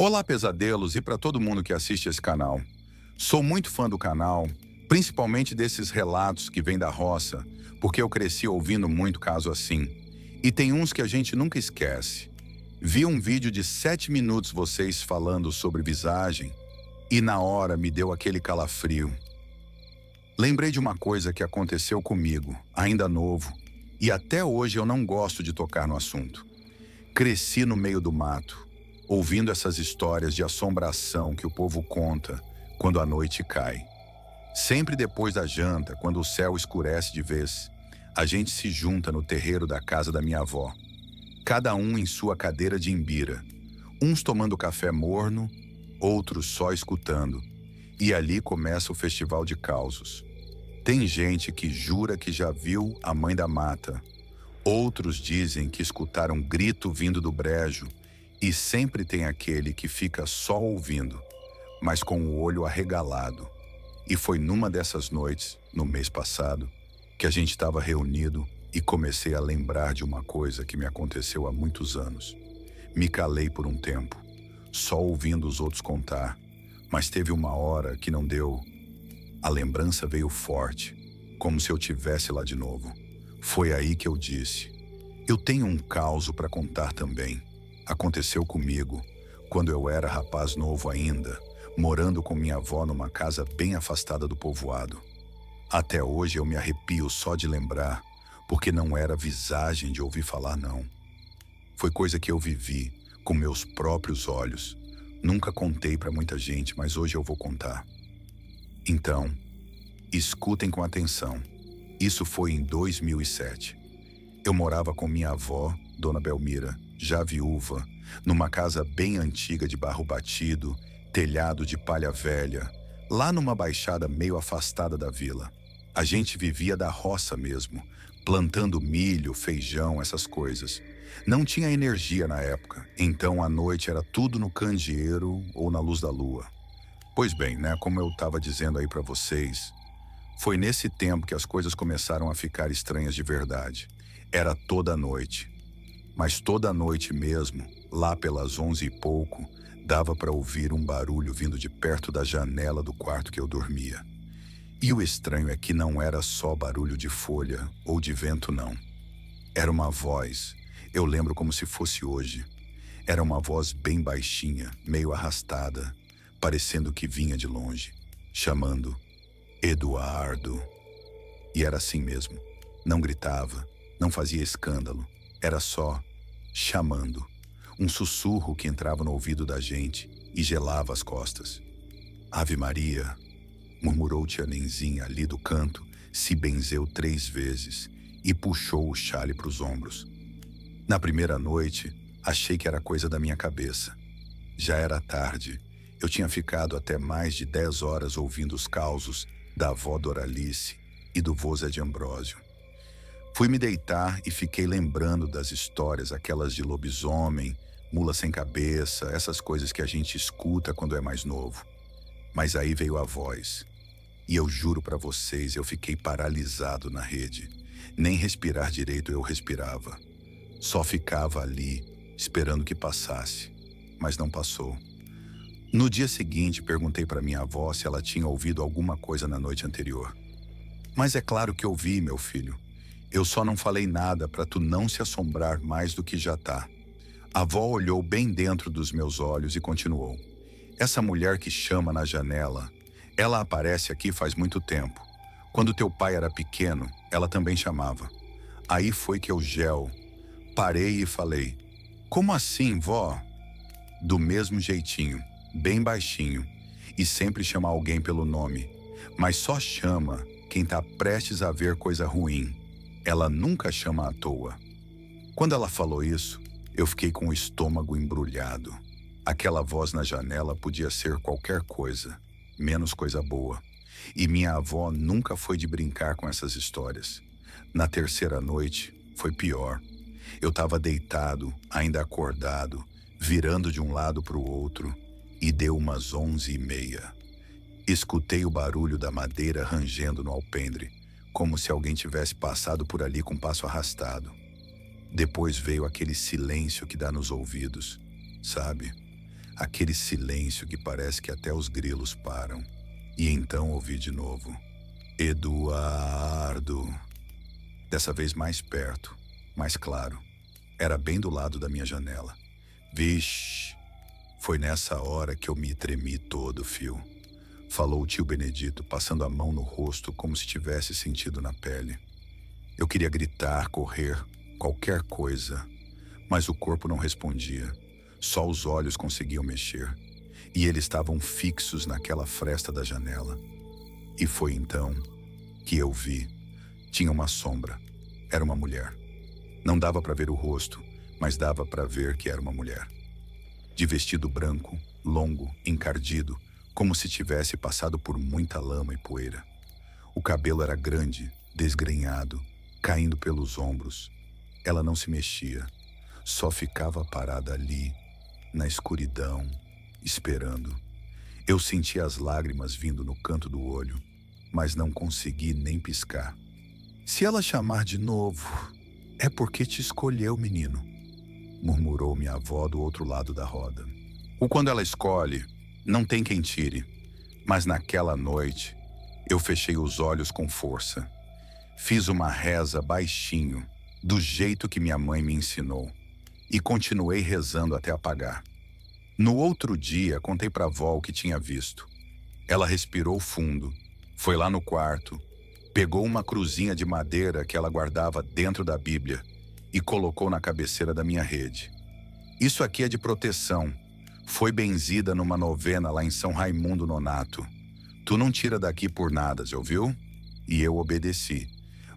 Olá, pesadelos, e para todo mundo que assiste esse canal. Sou muito fã do canal, principalmente desses relatos que vêm da roça, porque eu cresci ouvindo muito caso assim. E tem uns que a gente nunca esquece. Vi um vídeo de 7 minutos vocês falando sobre visagem e na hora me deu aquele calafrio. Lembrei de uma coisa que aconteceu comigo, ainda novo, e até hoje eu não gosto de tocar no assunto. Cresci no meio do mato, ouvindo essas histórias de assombração que o povo conta quando a noite cai. Sempre depois da janta, quando o céu escurece de vez, a gente se junta no terreiro da casa da minha avó, cada um em sua cadeira de imbira, uns tomando café morno, outros só escutando, e ali começa o festival de causos. Tem gente que jura que já viu a mãe da mata, outros dizem que escutaram um grito vindo do brejo, e sempre tem aquele que fica só ouvindo, mas com o olho arregalado. E foi numa dessas noites, no mês passado, que a gente estava reunido e comecei a lembrar de uma coisa que me aconteceu há muitos anos. Me calei por um tempo, só ouvindo os outros contar, mas teve uma hora que não deu. A lembrança veio forte, como se eu tivesse lá de novo. Foi aí que eu disse: eu tenho um caso para contar também. Aconteceu comigo, quando eu era rapaz novo ainda, morando com minha avó numa casa bem afastada do povoado. Até hoje eu me arrepio só de lembrar, porque não era visagem de ouvir falar, não. Foi coisa que eu vivi, com meus próprios olhos. Nunca contei para muita gente, mas hoje eu vou contar. Então, escutem com atenção. Isso foi em 2007. Eu morava com minha avó, Dona Belmira, já viúva, numa casa bem antiga de barro batido, telhado de palha velha, lá numa baixada meio afastada da vila. A gente vivia da roça mesmo, plantando milho, feijão, essas coisas. Não tinha energia na época, então à noite era tudo no candeeiro ou na luz da lua. Pois bem, né, como eu estava dizendo aí para vocês, foi nesse tempo que as coisas começaram a ficar estranhas de verdade. Era toda noite. Mas toda noite mesmo, lá pelas 11 e pouco, dava para ouvir um barulho vindo de perto da janela do quarto que eu dormia. E o estranho é que não era só barulho de folha ou de vento, não. Era uma voz, eu lembro como se fosse hoje. Era uma voz bem baixinha, meio arrastada, parecendo que vinha de longe, chamando Eduardo. E era assim mesmo. Não gritava, não fazia escândalo. Era só chamando. Um sussurro que entrava no ouvido da gente e gelava as costas. Ave Maria, murmurou tia Nenzinha ali do canto, se benzeu 3 vezes e puxou o xale para os ombros. Na primeira noite, achei que era coisa da minha cabeça. Já era tarde. Eu tinha ficado até mais de 10 horas ouvindo os causos da avó Doralice e do vô Zé de Ambrósio. Fui me deitar e fiquei lembrando das histórias, aquelas de lobisomem, mula sem cabeça, essas coisas que a gente escuta quando é mais novo. Mas aí veio a voz. E eu juro para vocês, eu fiquei paralisado na rede. Nem respirar direito eu respirava. Só ficava ali, esperando que passasse. Mas não passou. No dia seguinte, perguntei para minha avó se ela tinha ouvido alguma coisa na noite anterior. Mas é claro que ouvi, meu filho. Eu só não falei nada para tu não se assombrar mais do que já tá. A avó olhou bem dentro dos meus olhos e continuou. Essa mulher que chama na janela, ela aparece aqui faz muito tempo. Quando teu pai era pequeno, ela também chamava. Aí foi que eu parei e falei: como assim, vó? Do mesmo jeitinho, bem baixinho, e sempre chama alguém pelo nome, mas só chama quem tá prestes a ver coisa ruim. Ela nunca chama à toa. Quando ela falou isso, eu fiquei com o estômago embrulhado. Aquela voz na janela podia ser qualquer coisa, menos coisa boa. E minha avó nunca foi de brincar com essas histórias. Na terceira noite, foi pior. Eu estava deitado, ainda acordado, virando de um lado para o outro, e deu umas 11h30. Escutei o barulho da madeira rangendo no alpendre, como se alguém tivesse passado por ali com passo arrastado. Depois veio aquele silêncio que dá nos ouvidos, sabe? Aquele silêncio que parece que até os grilos param. E então ouvi de novo: Eduardo. Dessa vez mais perto, mais claro. Era bem do lado da minha janela. Vixe, foi nessa hora que eu me tremi todo, fio. Falou o tio Benedito, passando a mão no rosto como se tivesse sentido na pele. Eu queria gritar, correr, qualquer coisa, mas o corpo não respondia. Só os olhos conseguiam mexer. E eles estavam fixos naquela fresta da janela. E foi então que eu vi. Tinha uma sombra. Era uma mulher. Não dava para ver o rosto, mas dava para ver que era uma mulher. De vestido branco, longo, encardido, como se tivesse passado por muita lama e poeira. O cabelo era grande, desgrenhado, caindo pelos ombros. Ela não se mexia, só ficava parada ali, na escuridão, esperando. Eu senti as lágrimas vindo no canto do olho, mas não consegui nem piscar. Se ela chamar de novo, é porque te escolheu, menino, murmurou minha avó do outro lado da roda. O quando ela escolhe, não tem quem tire, mas naquela noite eu fechei os olhos com força. Fiz uma reza baixinho, do jeito que minha mãe me ensinou, e continuei rezando até apagar. No outro dia, contei para a avó o que tinha visto. Ela respirou fundo, foi lá no quarto, pegou uma cruzinha de madeira que ela guardava dentro da Bíblia e colocou na cabeceira da minha rede. Isso aqui é de proteção. Foi benzida numa novena lá em São Raimundo Nonato. Tu não tira daqui por nada, já ouviu? E eu obedeci.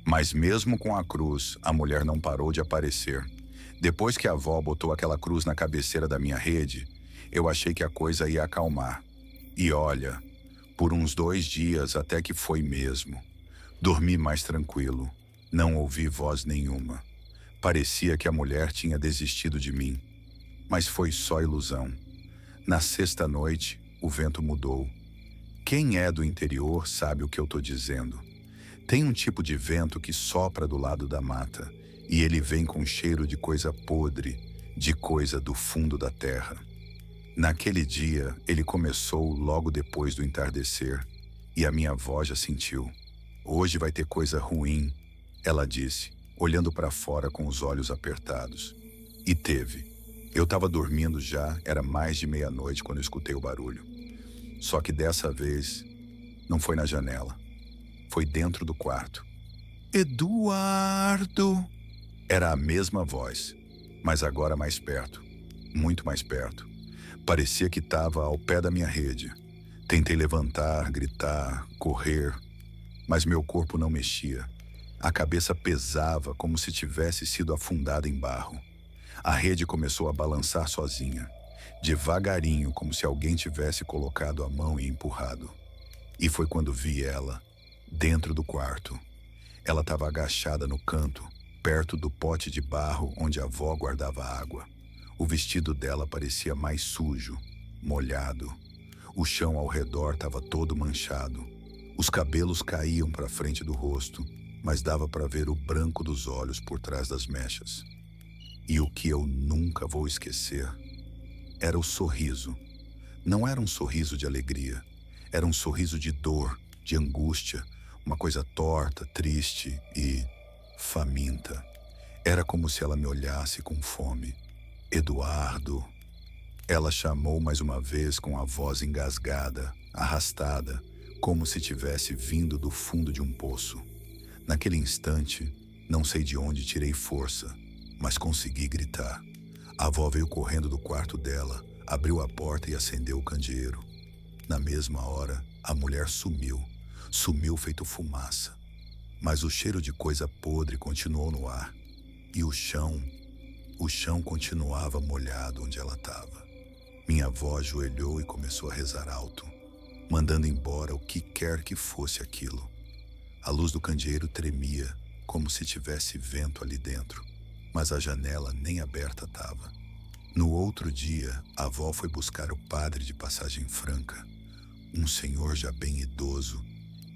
Mas mesmo com a cruz, a mulher não parou de aparecer. Depois que a avó botou aquela cruz na cabeceira da minha rede, eu achei que a coisa ia acalmar. E olha, por uns 2 dias até que foi mesmo. Dormi mais tranquilo. Não ouvi voz nenhuma. Parecia que a mulher tinha desistido de mim. Mas foi só ilusão. Na sexta noite, o vento mudou. Quem é do interior sabe o que eu tô dizendo. Tem um tipo de vento que sopra do lado da mata, e ele vem com cheiro de coisa podre, de coisa do fundo da terra. Naquele dia, ele começou logo depois do entardecer, e a minha avó já sentiu. Hoje vai ter coisa ruim, ela disse, olhando para fora com os olhos apertados. E teve. Eu estava dormindo já, era mais de meia-noite quando eu escutei o barulho. Só que dessa vez, não foi na janela. Foi dentro do quarto. Eduardo! Era a mesma voz, mas agora mais perto, muito mais perto. Parecia que estava ao pé da minha rede. Tentei levantar, gritar, correr, mas meu corpo não mexia. A cabeça pesava como se tivesse sido afundada em barro. A rede começou a balançar sozinha, devagarinho, como se alguém tivesse colocado a mão e empurrado. E foi quando vi ela, dentro do quarto. Ela estava agachada no canto, perto do pote de barro onde a avó guardava água. O vestido dela parecia mais sujo, molhado. O chão ao redor estava todo manchado. Os cabelos caíam para frente do rosto, mas dava para ver o branco dos olhos por trás das mechas. E o que eu nunca vou esquecer era o sorriso. Não era um sorriso de alegria, era um sorriso de dor, de angústia, uma coisa torta, triste e faminta. Era como se ela me olhasse com fome. Eduardo. Ela chamou mais uma vez com a voz engasgada, arrastada, como se tivesse vindo do fundo de um poço. Naquele instante, não sei de onde tirei força, mas consegui gritar. A avó veio correndo do quarto dela, abriu a porta e acendeu o candeeiro. Na mesma hora, a mulher sumiu. Sumiu feito fumaça. Mas o cheiro de coisa podre continuou no ar. E o chão continuava molhado onde ela estava. Minha avó ajoelhou e começou a rezar alto, mandando embora o que quer que fosse aquilo. A luz do candeeiro tremia, como se tivesse vento ali dentro, mas a janela nem aberta estava. No outro dia, a avó foi buscar o padre de Passagem Franca, um senhor já bem idoso,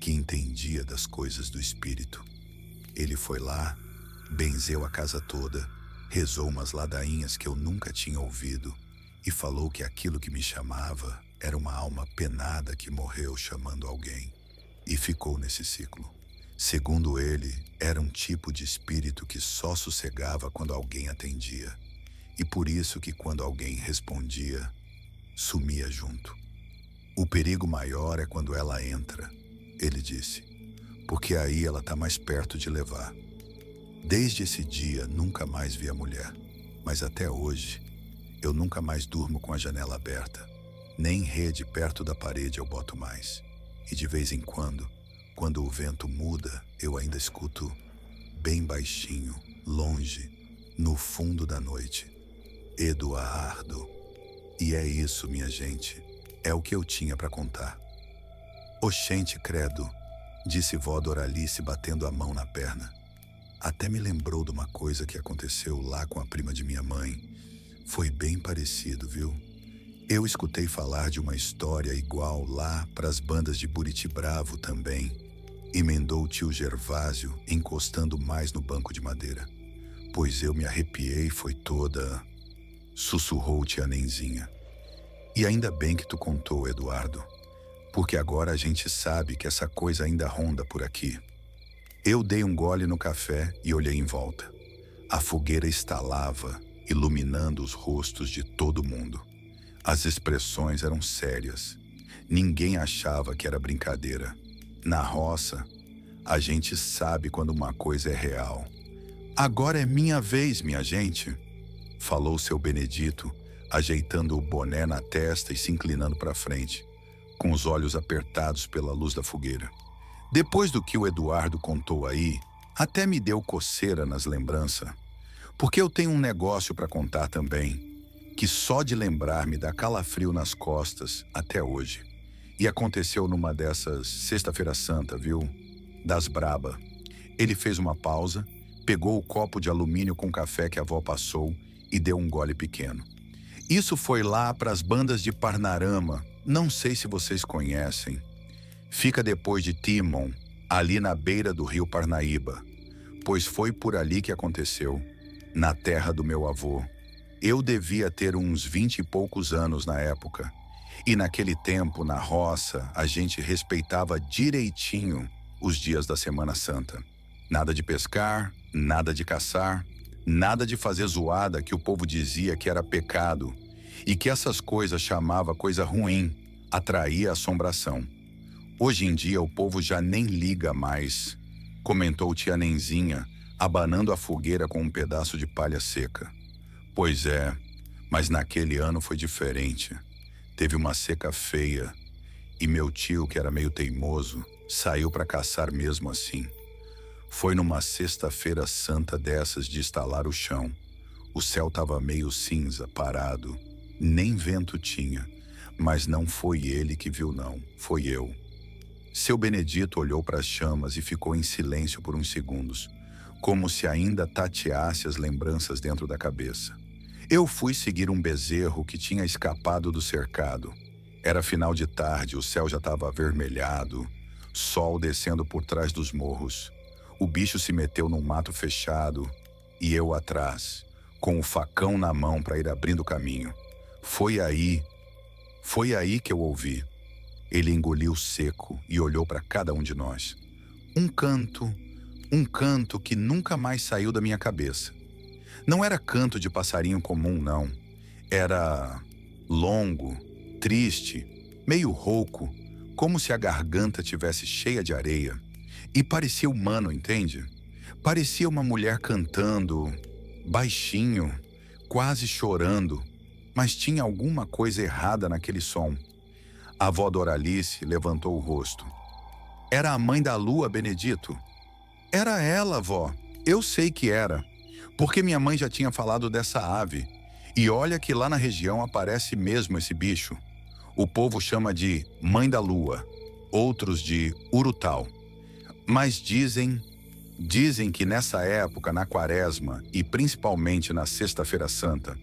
que entendia das coisas do espírito. Ele foi lá, benzeu a casa toda, rezou umas ladainhas que eu nunca tinha ouvido e falou que aquilo que me chamava era uma alma penada que morreu chamando alguém e ficou nesse ciclo. Segundo ele, era um tipo de espírito que só sossegava quando alguém atendia, e por isso que quando alguém respondia, sumia junto. O perigo maior é quando ela entra, ele disse, porque aí ela está mais perto de levar. Desde esse dia, nunca mais vi a mulher, mas até hoje, eu nunca mais durmo com a janela aberta. Nem rede perto da parede eu boto mais. E de vez em quando o vento muda, eu ainda escuto bem baixinho, longe, no fundo da noite. Eduardo. E é isso, minha gente. É o que eu tinha para contar. Oxente, credo, disse vó Doralice batendo a mão na perna. Até me lembrou de uma coisa que aconteceu lá com a prima de minha mãe. Foi bem parecido, viu? Eu escutei falar de uma história igual lá para as bandas de Buriti Bravo também. Emendou o tio Gervásio, encostando mais no banco de madeira. Pois eu me arrepiei, foi toda... Sussurrou tia Nenzinha. E ainda bem que tu contou, Eduardo, porque agora a gente sabe que essa coisa ainda ronda por aqui. Eu dei um gole no café e olhei em volta. A fogueira estalava, iluminando os rostos de todo mundo. As expressões eram sérias. Ninguém achava que era brincadeira. Na roça, a gente sabe quando uma coisa é real. Agora é minha vez, minha gente, falou seu Benedito, ajeitando o boné na testa e se inclinando para frente, com os olhos apertados pela luz da fogueira. Depois do que o Eduardo contou aí, até me deu coceira nas lembranças, porque eu tenho um negócio para contar também, que só de lembrar me dá calafrio nas costas até hoje. E aconteceu numa dessas Sexta-feira Santa, viu? Das braba. Ele fez uma pausa, pegou o copo de alumínio com café que a avó passou e deu um gole pequeno. Isso foi lá para as bandas de Parnarama, não sei se vocês conhecem. Fica depois de Timon, ali na beira do rio Parnaíba, pois foi por ali que aconteceu, na terra do meu avô. Eu devia ter uns 20 e poucos anos na época, e naquele tempo, na roça, a gente respeitava direitinho os dias da Semana Santa. Nada de pescar, nada de caçar, nada de fazer zoada que o povo dizia que era pecado, e que essas coisas chamava coisa ruim, atraía assombração. Hoje em dia o povo já nem liga mais, comentou tia Nenzinha, abanando a fogueira com um pedaço de palha seca. Pois é, mas naquele ano foi diferente. Teve uma seca feia, e meu tio, que era meio teimoso, saiu para caçar mesmo assim. Foi numa Sexta-feira Santa dessas de estalar o chão. O céu estava meio cinza, parado, nem vento tinha, mas não foi ele que viu não, foi eu. Seu Benedito olhou para as chamas e ficou em silêncio por uns segundos, como se ainda tateasse as lembranças dentro da cabeça. Eu fui seguir um bezerro que tinha escapado do cercado. Era final de tarde, o céu já estava avermelhado, sol descendo por trás dos morros. O bicho se meteu num mato fechado e eu atrás, com o facão na mão para ir abrindo caminho. Foi aí que eu ouvi. Ele engoliu seco e olhou para cada um de nós. Um canto que nunca mais saiu da minha cabeça. Não era canto de passarinho comum, não. Era longo, triste, meio rouco, como se a garganta tivesse cheia de areia. E parecia humano, entende? Parecia uma mulher cantando, baixinho, quase chorando, mas tinha alguma coisa errada naquele som. A avó Doralice levantou o rosto. Era a mãe da lua, Benedito. Era ela, vó. Eu sei que era, porque minha mãe já tinha falado dessa ave. E olha que lá na região aparece mesmo esse bicho. O povo chama de mãe da lua, outros de urutau. Mas dizem que nessa época, na quaresma e principalmente na Sexta-feira Santa,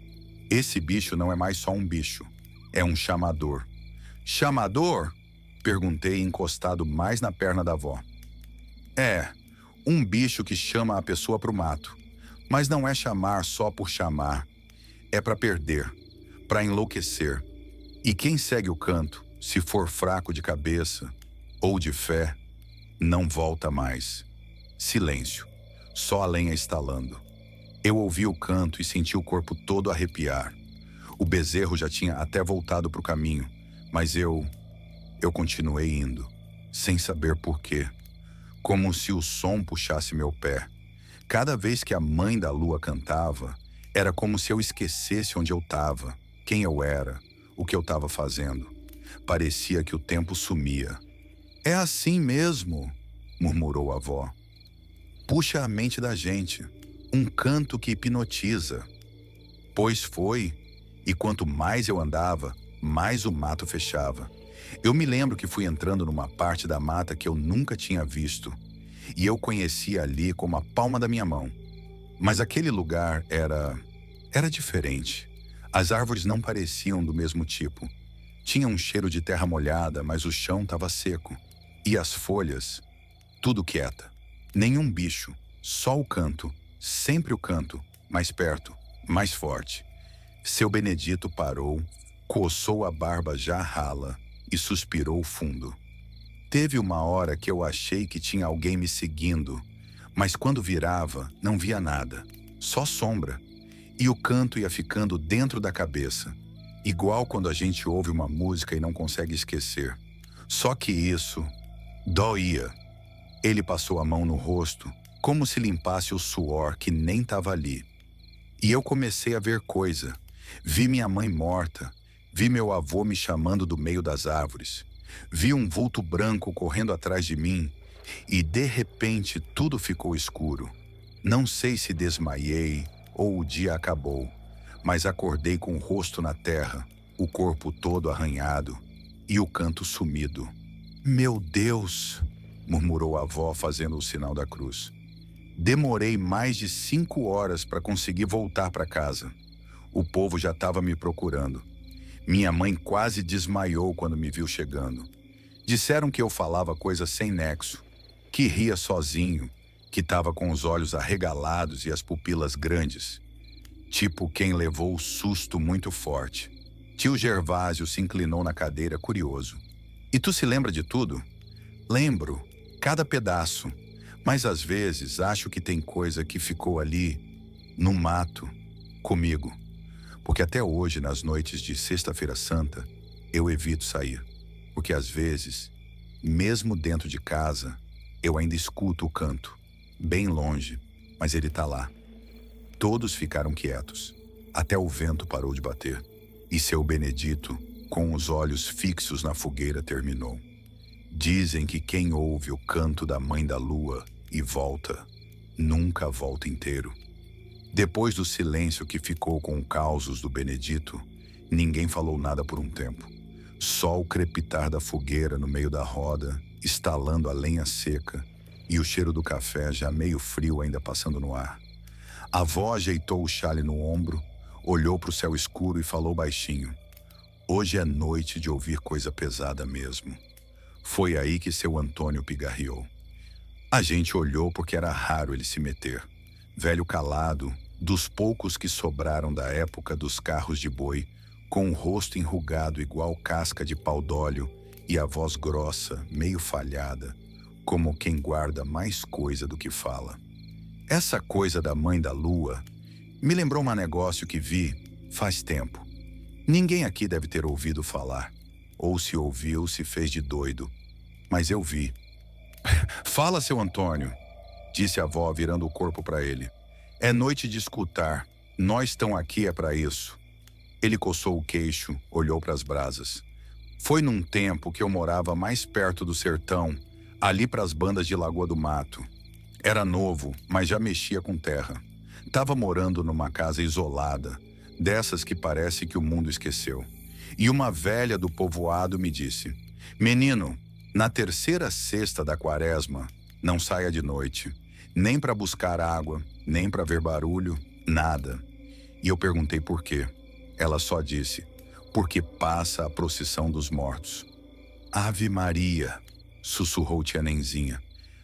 esse bicho não é mais só um bicho, é um chamador. Chamador? Perguntei, encostado mais na perna da avó. É, um bicho que chama a pessoa para o mato. Mas não é chamar só por chamar. É para para enlouquecer. E quem segue o canto, se for fraco de cabeça ou de fé, não volta mais. Silêncio, só a lenha estalando. Eu ouvi o canto e senti o corpo todo arrepiar. O bezerro já tinha até voltado para o caminho, mas eu continuei indo, sem saber por quê. Como se o som puxasse meu pé. Cada vez que a mãe da lua cantava, era como se eu esquecesse onde eu estava, quem eu era, o que eu estava fazendo. Parecia que o tempo sumia. É assim mesmo, murmurou a avó. Puxa a mente da gente, um canto que hipnotiza. Pois foi, e quanto mais eu andava, mais o mato fechava. Eu me lembro que fui entrando numa parte da mata que eu nunca tinha visto, e eu conhecia ali como a palma da minha mão. Mas aquele lugar era diferente. As árvores não pareciam do mesmo tipo. Tinha um cheiro de terra molhada, mas o chão estava seco. E as folhas, tudo quieta. Nenhum bicho, só o canto, sempre o canto, mais perto, mais forte. Seu Benedito parou, coçou a barba já rala e suspirou fundo. Teve uma hora que eu achei que tinha alguém me seguindo, mas quando virava, não via nada, só sombra. E o canto ia ficando dentro da cabeça, igual quando a gente ouve uma música e não consegue esquecer. Só que isso doía. Ele passou a mão no rosto, como se limpasse o suor que nem estava ali. E eu comecei a ver coisa. Vi minha mãe morta, vi meu avô me chamando do meio das árvores. Vi um vulto branco correndo atrás de mim e, de repente, tudo ficou escuro. Não sei se desmaiei ou o dia acabou, mas acordei com o rosto na terra, o corpo todo arranhado e o canto sumido. Meu Deus! Murmurou a avó fazendo o sinal da cruz. Demorei mais de 5 horas para conseguir voltar para casa. O povo já estava me procurando. Minha mãe quase desmaiou quando me viu chegando. Disseram que eu falava coisas sem nexo, que ria sozinho, que estava com os olhos arregalados e as pupilas grandes. Tipo quem levou o susto muito forte. Tio Gervásio se inclinou na cadeira curioso. E tu se lembra de tudo? Lembro, cada pedaço. Mas às vezes acho que tem coisa que ficou ali, no mato, comigo. Porque até hoje, nas noites de Sexta-feira Santa, eu evito sair. Porque às vezes, mesmo dentro de casa, eu ainda escuto o canto, bem longe, mas ele tá lá. Todos ficaram quietos, até o vento parou de bater. E seu Benedito, com os olhos fixos na fogueira, terminou. Dizem que quem ouve o canto da mãe da lua e volta, nunca volta inteiro. Depois do silêncio que ficou com o causos do Benedito, ninguém falou nada por um tempo. Só o crepitar da fogueira no meio da roda, estalando a lenha seca, e o cheiro do café já meio frio ainda passando no ar. A avó ajeitou o chale no ombro, olhou para o céu escuro e falou baixinho. Hoje é noite de ouvir coisa pesada mesmo. Foi aí que seu Antônio pigarreou. A gente olhou porque era raro ele se meter. Velho calado, dos poucos que sobraram da época dos carros de boi, com o rosto enrugado igual casca de pau d'óleo e a voz grossa, meio falhada, como quem guarda mais coisa do que fala. Essa coisa da mãe da lua me lembrou um negócio que vi faz tempo. Ninguém aqui deve ter ouvido falar, ou se ouviu, se fez de doido, mas eu vi. Fala, seu Antônio, disse a avó virando o corpo para ele. É noite de escutar, nós estão aqui é para isso. Ele coçou o queixo, olhou para as brasas. Foi num tempo que eu morava mais perto do sertão, ali para as bandas de Lagoa do Mato. Era novo, mas já mexia com terra. Tava morando numa casa isolada, dessas que parece que o mundo esqueceu. E uma velha do povoado me disse, menino, na terceira sexta da quaresma, não saia de noite, nem para buscar água, nem para ver barulho, nada. E eu perguntei por quê. Ela só disse, porque passa a procissão dos mortos. Ave Maria, sussurrou tia Nenzinha.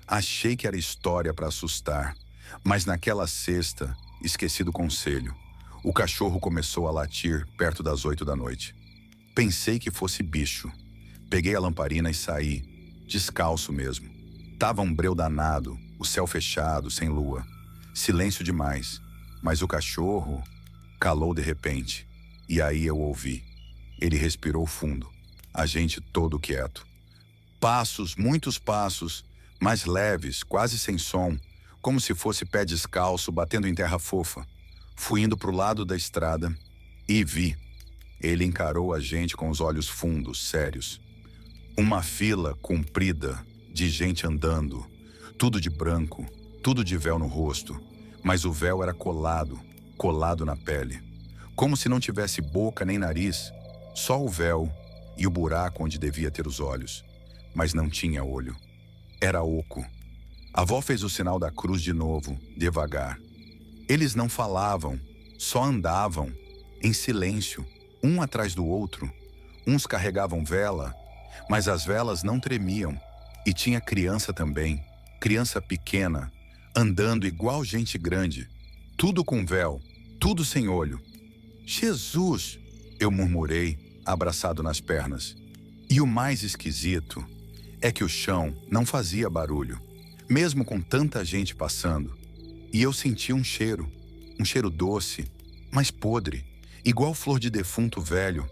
Achei que era história para assustar, mas naquela sexta esqueci do conselho. O cachorro começou a latir perto das 8 da noite. Pensei que fosse bicho. Peguei a lamparina e saí, descalço mesmo. Tava um breu danado, o céu fechado, sem lua. Silêncio demais, mas o cachorro calou de repente. E aí eu ouvi. Ele respirou fundo, a gente todo quieto. Passos, muitos passos, mais leves, quase sem som, como se fosse pé descalço batendo em terra fofa. Fui indo pro lado da estrada e vi. Ele encarou a gente com os olhos fundos, sérios. Uma fila comprida de gente andando, tudo de branco, tudo de véu no rosto, mas o véu era colado na pele. Como se não tivesse boca nem nariz, só o véu e o buraco onde devia ter os olhos. Mas não tinha olho. Era oco. A avó fez o sinal da cruz de novo, devagar. Eles não falavam, só andavam, em silêncio, um atrás do outro. Uns carregavam vela, mas as velas não tremiam. E tinha criança também, criança pequena, andando igual gente grande. Tudo com véu, tudo sem olho. Jesus! Eu murmurei, abraçado nas pernas. E o mais esquisito é que o chão não fazia barulho, mesmo com tanta gente passando. E eu senti um cheiro doce, mas podre, igual flor de defunto velho.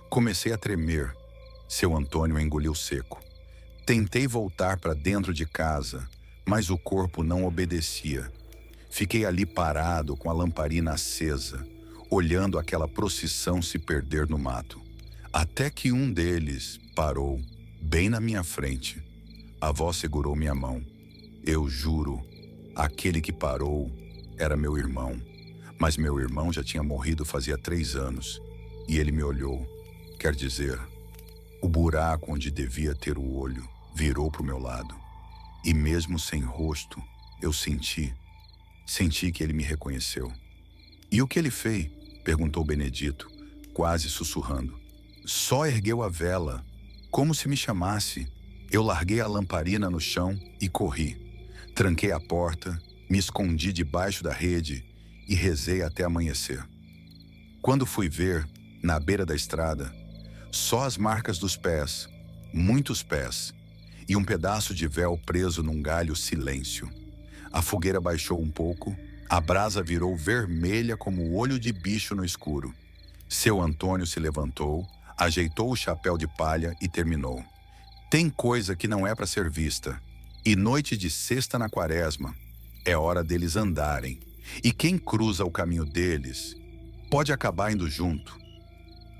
Comecei a tremer. Seu Antônio engoliu seco. Tentei voltar para dentro de casa, mas o corpo não obedecia. Fiquei ali parado com a lamparina acesa, olhando aquela procissão se perder no mato. Até que um deles parou, bem na minha frente. A avó segurou minha mão. Eu juro, aquele que parou era meu irmão. Mas meu irmão já tinha morrido fazia 3 anos. E ele me olhou. Quer dizer, o buraco onde devia ter o olho virou para o meu lado. E mesmo sem rosto, eu senti que ele me reconheceu. E o que ele fez? Perguntou Benedito, quase sussurrando. Só ergueu a vela, como se me chamasse. Eu larguei a lamparina no chão e corri. Tranquei a porta, me escondi debaixo da rede e rezei até amanhecer. Quando fui ver, na beira da estrada, só as marcas dos pés, muitos pés, e um pedaço de véu preso num galho silêncio. A fogueira baixou um pouco, a brasa virou vermelha como o olho de bicho no escuro. Seu Antônio se levantou, ajeitou o chapéu de palha e terminou. Tem coisa que não é para ser vista. E noite de sexta na quaresma, é hora deles andarem. E quem cruza o caminho deles pode acabar indo junto.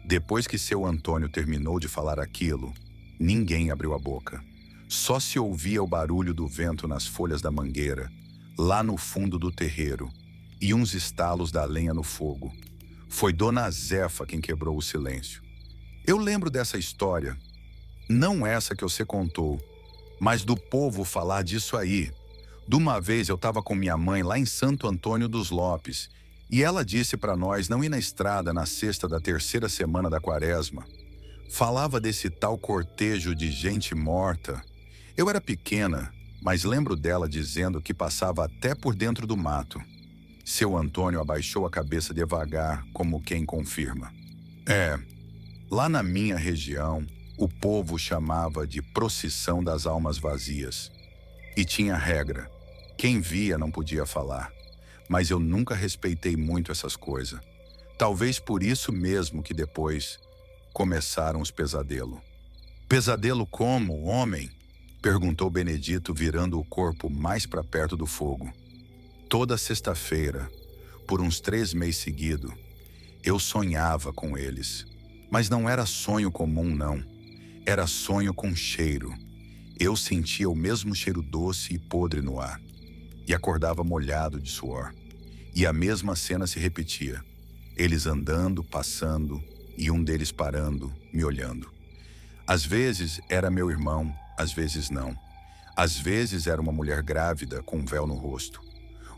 Depois que seu Antônio terminou de falar aquilo, ninguém abriu a boca. Só se ouvia o barulho do vento nas folhas da mangueira, lá no fundo do terreiro, e uns estalos da lenha no fogo. Foi Dona Zefa quem quebrou o silêncio. Eu lembro dessa história, não essa que você contou, mas do povo falar disso aí. De uma vez eu estava com minha mãe lá em Santo Antônio dos Lopes, e ela disse para nós não ir na estrada na sexta da 3ª semana da quaresma. Falava desse tal cortejo de gente morta. Eu era pequena, mas lembro dela dizendo que passava até por dentro do mato. Seu Antônio abaixou a cabeça devagar, como quem confirma. Lá na minha região, o povo chamava de procissão das almas vazias. E tinha regra. Quem via não podia falar. Mas eu nunca respeitei muito essas coisas. Talvez por isso mesmo que depois começaram os pesadelos. Pesadelo como, homem? Perguntou Benedito, virando o corpo mais para perto do fogo. Toda sexta-feira, por uns 3 meses seguidos, eu sonhava com eles. Mas não era sonho comum, não. Era sonho com cheiro. Eu sentia o mesmo cheiro doce e podre no ar. E acordava molhado de suor. E a mesma cena se repetia. Eles andando, passando, e um deles parando, me olhando. Às vezes era meu irmão, às vezes não. Às vezes era uma mulher grávida com um véu no rosto.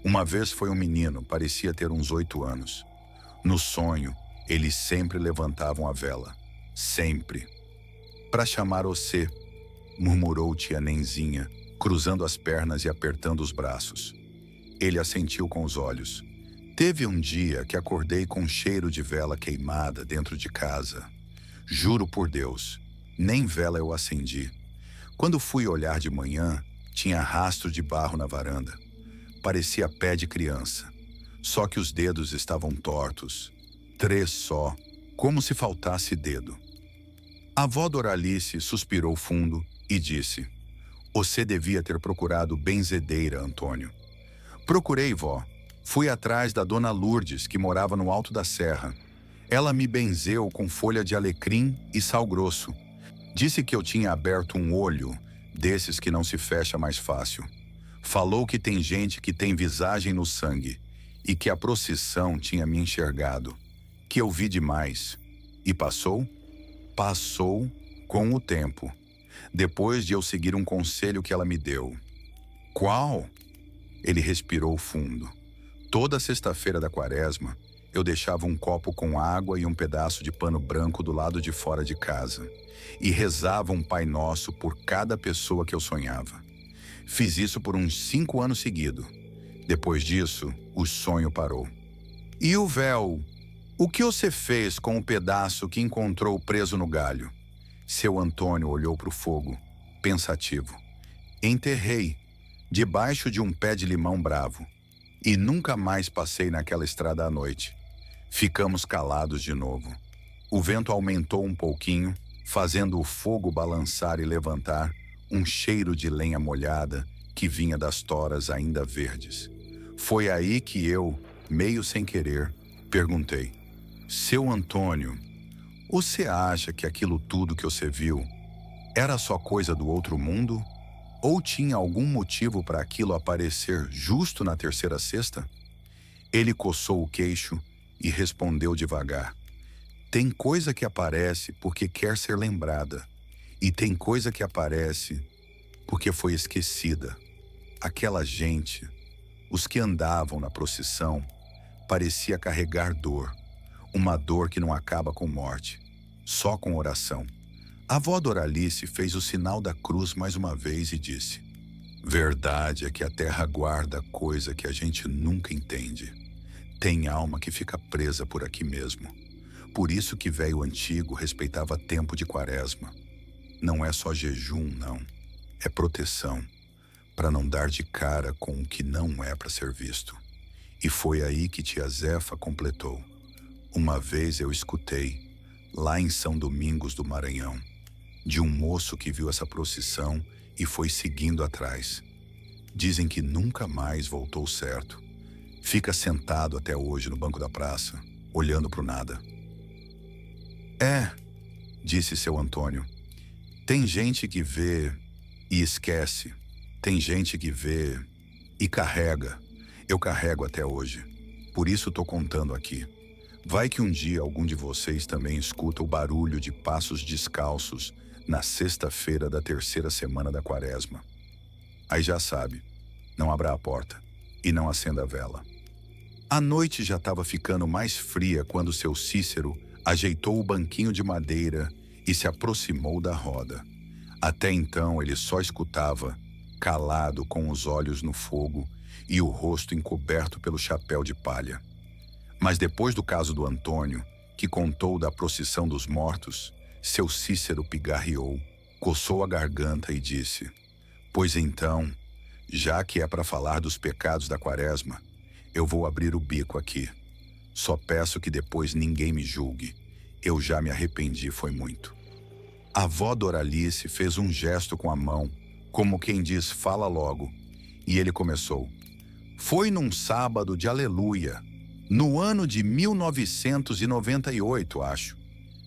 Uma vez foi um menino, parecia ter uns 8 anos. No sonho, eles sempre levantavam a vela. Sempre. Para chamar você, murmurou tia Nenzinha, cruzando as pernas e apertando os braços. Ele assentiu com os olhos. Teve um dia que acordei com um cheiro de vela queimada dentro de casa. Juro por Deus, nem vela eu acendi. Quando fui olhar de manhã, tinha rastro de barro na varanda. Parecia pé de criança. Só que os dedos estavam tortos. 3 só, como se faltasse dedo. A avó Doralice suspirou fundo e disse: "Você devia ter procurado benzedeira, Antônio." "Procurei, vó. Fui atrás da dona Lourdes, que morava no alto da serra. Ela me benzeu com folha de alecrim e sal grosso. Disse que eu tinha aberto um olho, desses que não se fecha mais fácil. Falou que tem gente que tem visagem no sangue e que a procissão tinha me enxergado, que eu vi demais. E passou? Passou com o tempo, depois de eu seguir um conselho que ela me deu." "Qual?" Ele respirou fundo. "Toda sexta-feira da quaresma, eu deixava um copo com água e um pedaço de pano branco do lado de fora de casa e rezava um Pai Nosso por cada pessoa que eu sonhava. Fiz isso por uns 5 anos seguidos. Depois disso, o sonho parou." "E o véu? O que você fez com o pedaço que encontrou preso no galho?" Seu Antônio olhou para o fogo, pensativo. "Enterrei, debaixo de um pé de limão bravo. E nunca mais passei naquela estrada à noite." Ficamos calados de novo. O vento aumentou um pouquinho, fazendo o fogo balançar e levantar um cheiro de lenha molhada que vinha das toras ainda verdes. Foi aí que eu, meio sem querer, perguntei: "Seu Antônio, você acha que aquilo tudo que você viu era só coisa do outro mundo? Ou tinha algum motivo para aquilo aparecer justo na terceira sexta?" Ele coçou o queixo e respondeu devagar: "Tem coisa que aparece porque quer ser lembrada, e tem coisa que aparece porque foi esquecida. Aquela gente, os que andavam na procissão, parecia carregar dor, uma dor que não acaba com morte, só com oração." A avó Doralice fez o sinal da cruz mais uma vez e disse: "Verdade é que a terra guarda coisa que a gente nunca entende. Tem alma que fica presa por aqui mesmo. Por isso que velho antigo respeitava tempo de quaresma. Não é só jejum, não. É proteção, para não dar de cara com o que não é para ser visto." E foi aí que tia Zefa completou: "Uma vez eu escutei, lá em São Domingos do Maranhão, de um moço que viu essa procissão e foi seguindo atrás. Dizem que nunca mais voltou certo. Fica sentado até hoje no banco da praça, olhando para o nada." "É", disse seu Antônio, "tem gente que vê e esquece. Tem gente que vê e carrega. Eu carrego até hoje. Por isso estou contando aqui. Vai que um dia algum de vocês também escuta o barulho de passos descalços na sexta-feira da terceira semana da quaresma. Aí já sabe, não abra a porta e não acenda a vela." A noite já estava ficando mais fria quando seu Cícero ajeitou o banquinho de madeira e se aproximou da roda. Até então ele só escutava, calado com os olhos no fogo e o rosto encoberto pelo chapéu de palha. Mas depois do caso do Antônio, que contou da procissão dos mortos, seu Cícero pigarreou, coçou a garganta e disse: "Pois então, já que é para falar dos pecados da quaresma, eu vou abrir o bico aqui. Só peço que depois ninguém me julgue. Eu já me arrependi, foi muito." A avó Doralice fez um gesto com a mão, como quem diz fala logo, e ele começou: "Foi num sábado de aleluia, no ano de 1998, acho.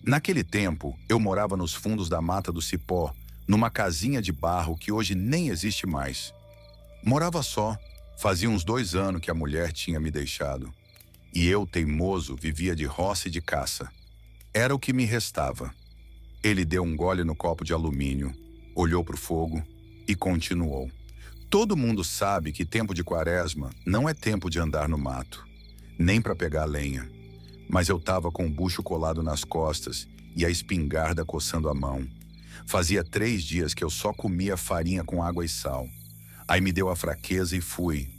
Naquele tempo, eu morava nos fundos da Mata do Cipó, numa casinha de barro que hoje nem existe mais. Morava só, fazia uns 2 anos que a mulher tinha me deixado. E eu, teimoso, vivia de roça e de caça. Era o que me restava." Ele deu um gole no copo de alumínio, olhou para o fogo e continuou: "Todo mundo sabe que tempo de quaresma não é tempo de andar no mato, nem para pegar lenha. Mas eu estava com o bucho colado nas costas e a espingarda coçando a mão. Fazia 3 dias que eu só comia farinha com água e sal. Aí me deu a fraqueza e fui.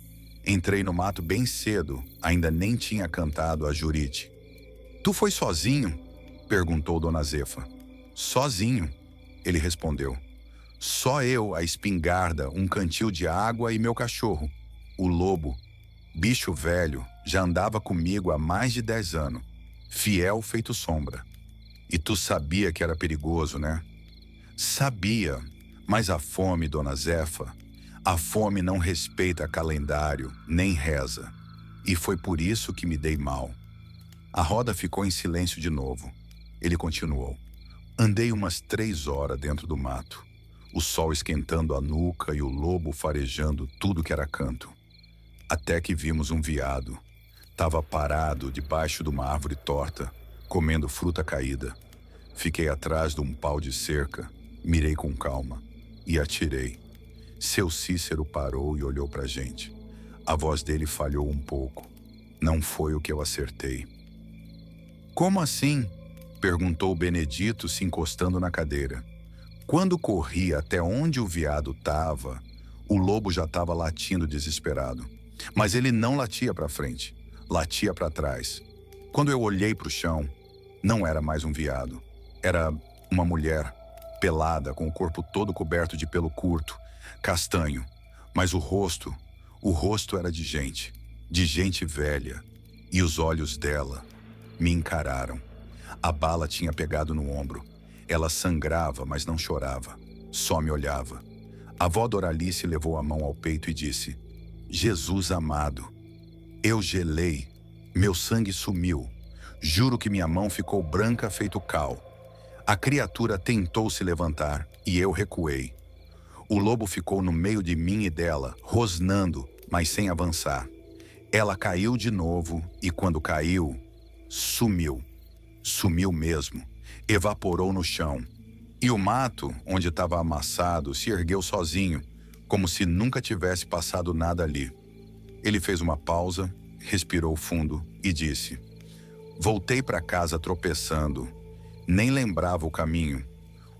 Entrei no mato bem cedo, ainda nem tinha cantado a Jurite. Tu foi sozinho? Perguntou Dona Zefa. Sozinho, ele respondeu. Só eu, a espingarda, um cantil de água e meu cachorro, o lobo. Bicho velho, já andava comigo há mais de 10 anos, fiel feito sombra. E tu sabia que era perigoso, né? Sabia, mas a fome, Dona Zefa, a fome não respeita calendário, nem reza. E foi por isso que me dei mal. A roda ficou em silêncio de novo. Ele continuou. Andei umas 3 horas dentro do mato, o sol esquentando a nuca e o lobo farejando tudo que era canto. Até que vimos um veado. Tava parado debaixo de uma árvore torta, comendo fruta caída. Fiquei atrás de um pau de cerca, mirei com calma e atirei. Seu Cícero parou e olhou pra gente. A voz dele falhou um pouco. Não foi o que eu acertei. Como assim? Perguntou Benedito, se encostando na cadeira. Quando corri até onde o veado estava, o lobo já estava latindo desesperado. Mas ele não latia para frente, latia para trás. Quando eu olhei para o chão, não era mais um veado. Era uma mulher, pelada, com o corpo todo coberto de pelo curto, castanho. Mas o rosto era de gente velha. E os olhos dela me encararam. A bala tinha pegado no ombro. Ela sangrava, mas não chorava. Só me olhava. A avó Doralice levou a mão ao peito e disse: Jesus amado, eu gelei, meu sangue sumiu. Juro que minha mão ficou branca feito cal. A criatura tentou se levantar e eu recuei. O lobo ficou no meio de mim e dela, rosnando, mas sem avançar. Ela caiu de novo e quando caiu, sumiu. Sumiu mesmo, evaporou no chão. E o mato, onde estava amassado, se ergueu sozinho, como se nunca tivesse passado nada ali. Ele fez uma pausa, respirou fundo e disse: Voltei para casa tropeçando. Nem lembrava o caminho.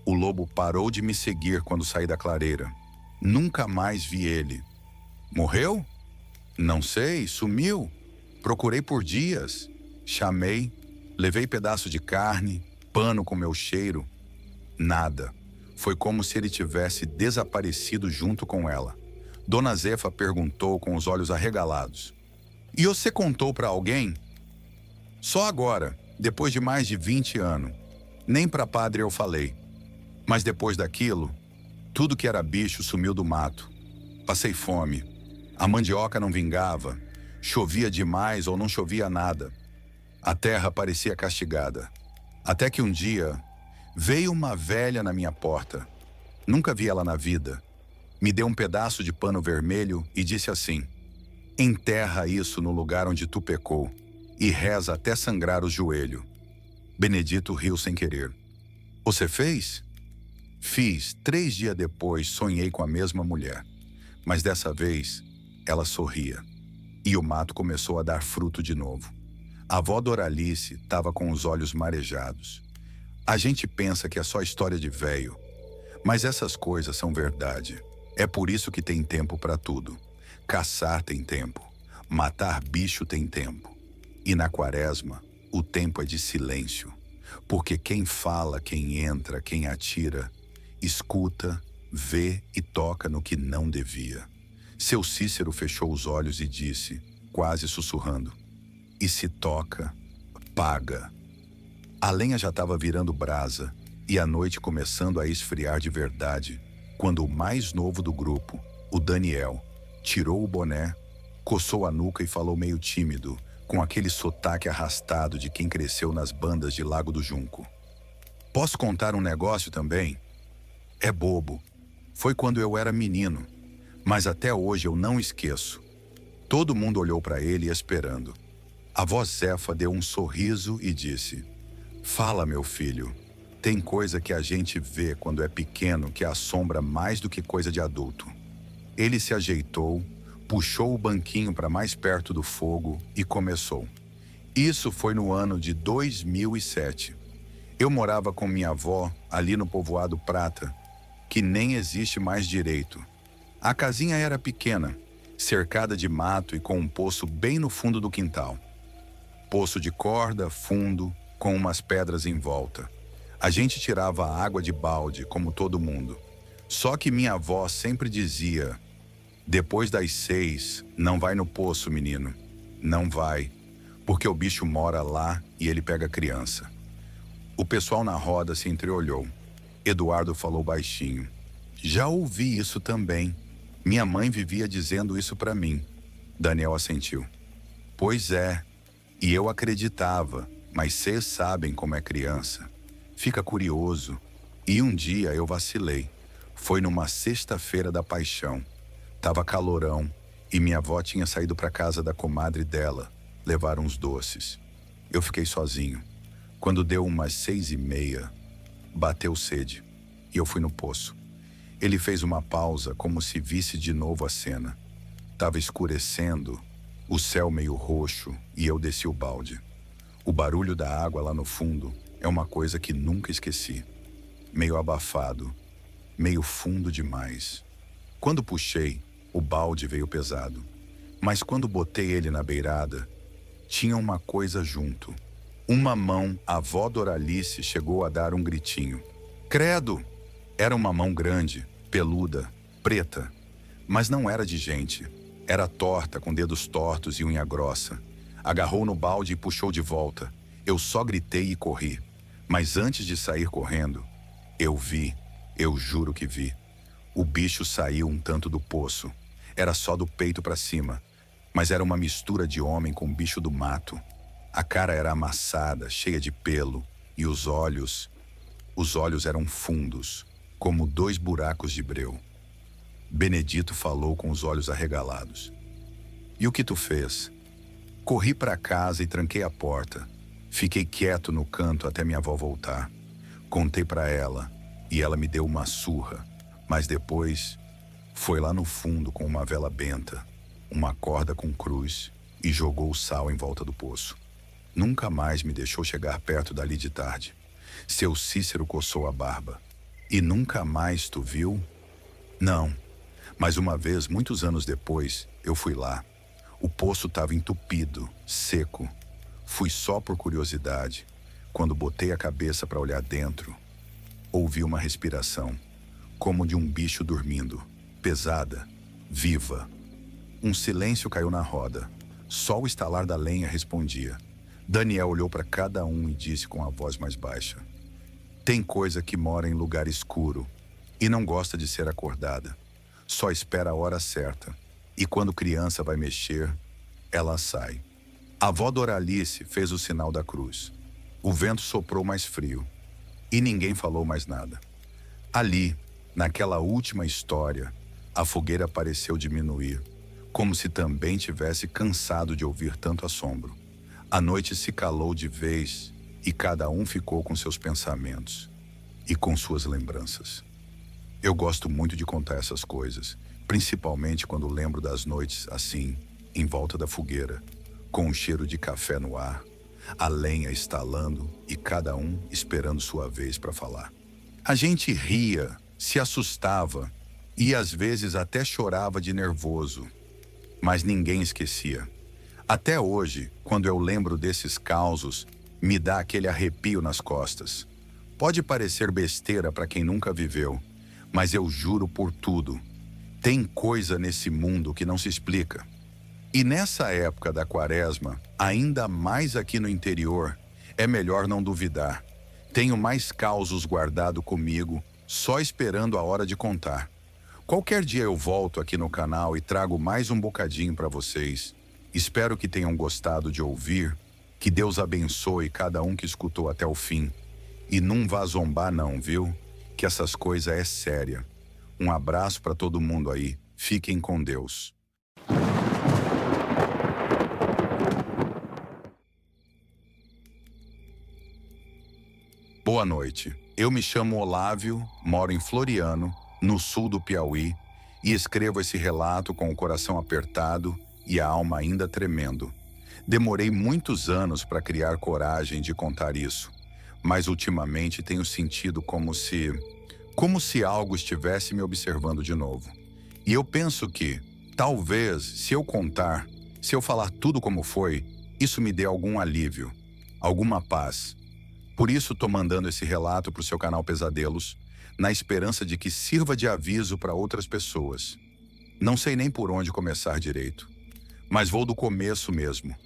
O lobo parou de me seguir quando saí da clareira. Nunca mais vi ele. Morreu? Não sei, sumiu. Procurei por dias. Chamei. Levei pedaço de carne, pano com meu cheiro. Nada. Foi como se ele tivesse desaparecido junto com ela. Dona Zefa perguntou com os olhos arregalados. E você contou para alguém? Só agora, depois de mais de 20 anos. Nem para padre eu falei. Mas depois daquilo, tudo que era bicho sumiu do mato. Passei fome. A mandioca não vingava. Chovia demais ou não chovia nada. A terra parecia castigada. Até que um dia, veio uma velha na minha porta. Nunca vi ela na vida. Me deu um pedaço de pano vermelho e disse assim: enterra isso no lugar onde tu pecou e reza até sangrar o joelho. Benedito riu sem querer. Você fez? Fiz. 3 dias depois, sonhei com a mesma mulher. Mas dessa vez, ela sorria. E o mato começou a dar fruto de novo. A avó Doralice estava com os olhos marejados. A gente pensa que é só história de véio, mas essas coisas são verdade. É por isso que tem tempo para tudo. Caçar tem tempo, matar bicho tem tempo. E na quaresma, o tempo é de silêncio, porque quem fala, quem entra, quem atira, escuta, vê e toca no que não devia. Seu Cícero fechou os olhos e disse, quase sussurrando: e se toca, paga. A lenha já estava virando brasa e a noite começando a esfriar de verdade, quando o mais novo do grupo, o Daniel, tirou o boné, coçou a nuca e falou meio tímido, com aquele sotaque arrastado de quem cresceu nas bandas de Lago do Junco. Posso contar um negócio também? É bobo. Foi quando eu era menino, mas até hoje eu não esqueço. Todo mundo olhou para ele esperando. A vó Zefa deu um sorriso e disse: fala, meu filho. Tem coisa que a gente vê quando é pequeno que assombra mais do que coisa de adulto. Ele se ajeitou, puxou o banquinho para mais perto do fogo e começou. Isso foi no ano de 2007. Eu morava com minha avó ali no povoado Prata, que nem existe mais direito. A casinha era pequena, cercada de mato e com um poço bem no fundo do quintal. Poço de corda, fundo, com umas pedras em volta. A gente tirava a água de balde, como todo mundo. Só que minha avó sempre dizia: depois das 6, não vai no poço, menino. Não vai, porque o bicho mora lá e ele pega criança. O pessoal na roda se entreolhou. Eduardo falou baixinho: já ouvi isso também. Minha mãe vivia dizendo isso para mim. Daniel assentiu. Pois é, e eu acreditava, mas vocês sabem como é criança. Fica curioso. E um dia eu vacilei. Foi numa sexta-feira da paixão. Tava calorão e minha avó tinha saído para casa da comadre dela, levar uns doces. Eu fiquei sozinho. Quando deu umas 6:30, bateu sede e eu fui no poço. Ele fez uma pausa como se visse de novo a cena. Tava escurecendo, o céu meio roxo e eu desci o balde. O barulho da água lá no fundo é uma coisa que nunca esqueci. Meio abafado, meio fundo demais. Quando puxei, o balde veio pesado. Mas quando botei ele na beirada, tinha uma coisa junto. Uma mão, a avó Doralice, chegou a dar um gritinho. Credo! Era uma mão grande, peluda, preta. Mas não era de gente. Era torta, com dedos tortos e unha grossa. Agarrou no balde e puxou de volta. Eu só gritei e corri. Mas antes de sair correndo, eu vi, eu juro que vi. O bicho saiu um tanto do poço. Era só do peito para cima, mas era uma mistura de homem com bicho do mato. A cara era amassada, cheia de pelo, e os olhos eram fundos, como 2 buracos de breu. Benedito falou com os olhos arregalados. E o que tu fez? Corri para casa e tranquei a porta. Fiquei quieto no canto até minha avó voltar. Contei para ela e ela me deu uma surra, mas depois foi lá no fundo com uma vela benta, uma corda com cruz e jogou o sal em volta do poço. Nunca mais me deixou chegar perto dali de tarde. Seu Cícero coçou a barba. E nunca mais tu viu? Não, mas uma vez, muitos anos depois, eu fui lá. O poço estava entupido, seco. Fui só por curiosidade. Quando botei a cabeça para olhar dentro, ouvi uma respiração, como de um bicho dormindo, pesada, viva. Um silêncio caiu na roda. Só o estalar da lenha respondia. Daniel olhou para cada um e disse com a voz mais baixa: tem coisa que mora em lugar escuro e não gosta de ser acordada. Só espera a hora certa. E quando criança vai mexer, ela sai. A avó Doralice fez o sinal da cruz. O vento soprou mais frio e ninguém falou mais nada. Ali, naquela última história, a fogueira pareceu diminuir, como se também tivesse cansado de ouvir tanto assombro. A noite se calou de vez e cada um ficou com seus pensamentos e com suas lembranças. Eu gosto muito de contar essas coisas, principalmente quando lembro das noites assim, em volta da fogueira, com um cheiro de café no ar, a lenha estalando e cada um esperando sua vez para falar. A gente ria, se assustava e às vezes até chorava de nervoso, mas ninguém esquecia. Até hoje, quando eu lembro desses causos, me dá aquele arrepio nas costas. Pode parecer besteira para quem nunca viveu, mas eu juro por tudo. Tem coisa nesse mundo que não se explica. E nessa época da quaresma, ainda mais aqui no interior, é melhor não duvidar. Tenho mais causos guardado comigo, só esperando a hora de contar. Qualquer dia eu volto aqui no canal e trago mais um bocadinho para vocês. Espero que tenham gostado de ouvir. Que Deus abençoe cada um que escutou até o fim. E não vá zombar não, viu? Que essas coisas é séria. Um abraço para todo mundo aí. Fiquem com Deus. Boa noite. Eu me chamo Olávio, moro em Floriano, no sul do Piauí, e escrevo esse relato com o coração apertado e a alma ainda tremendo. Demorei muitos anos para criar coragem de contar isso, mas ultimamente tenho sentido como se algo estivesse me observando de novo. E eu penso que, Talvez, se eu contar, se eu falar tudo como foi, isso me dê algum alívio, alguma paz. Por isso estou mandando esse relato para o seu canal Pesadelos, na esperança de que sirva de aviso para outras pessoas. Não sei nem por onde começar direito, mas vou do começo mesmo.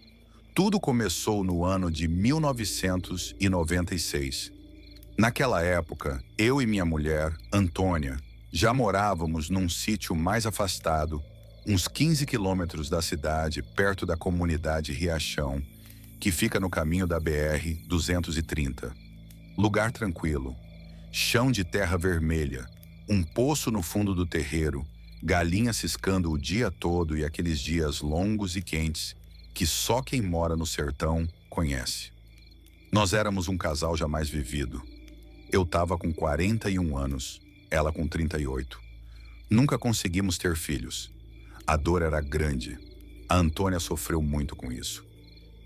Tudo começou no ano de 1996. Naquela época, eu e minha mulher, Antônia, já morávamos num sítio mais afastado, uns 15 quilômetros da cidade, perto da comunidade Riachão, que fica no caminho da BR-230. Lugar tranquilo, chão de terra vermelha, um poço no fundo do terreiro, galinha ciscando o dia todo e aqueles dias longos e quentes que só quem mora no sertão conhece. Nós éramos um casal jamais vivido. Eu estava com 41 anos, ela com 38. Nunca conseguimos ter filhos. A dor era grande. A Antônia sofreu muito com isso.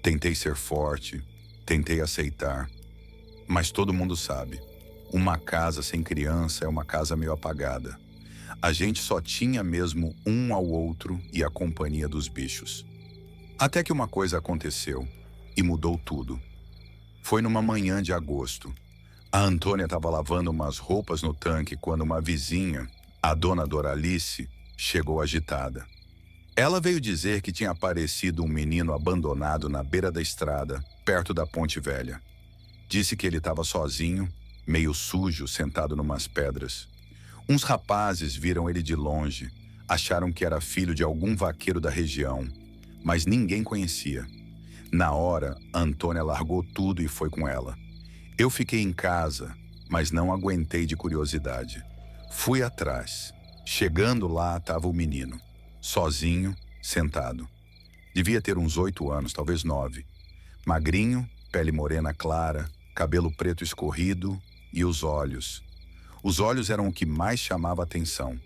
Tentei ser forte, tentei aceitar, mas todo mundo sabe, uma casa sem criança é uma casa meio apagada. A gente só tinha mesmo um ao outro e a companhia dos bichos. Até que uma coisa aconteceu e mudou tudo. Foi numa manhã de agosto. A Antônia estava lavando umas roupas no tanque quando uma vizinha, a dona Doralice, chegou agitada. Ela veio dizer que tinha aparecido um menino abandonado na beira da estrada, perto da Ponte Velha. Disse que ele estava sozinho, meio sujo, sentado numas pedras. Uns rapazes viram ele de longe, acharam que era filho de algum vaqueiro da região, mas ninguém conhecia. Na hora, Antônia largou tudo e foi com ela. Eu fiquei em casa, mas não aguentei de curiosidade. Fui atrás. Chegando lá, estava o menino, sozinho, sentado. Devia ter uns 8 anos, talvez 9. Magrinho, pele morena clara, cabelo preto escorrido e os olhos. Os olhos eram o que mais chamava a atenção.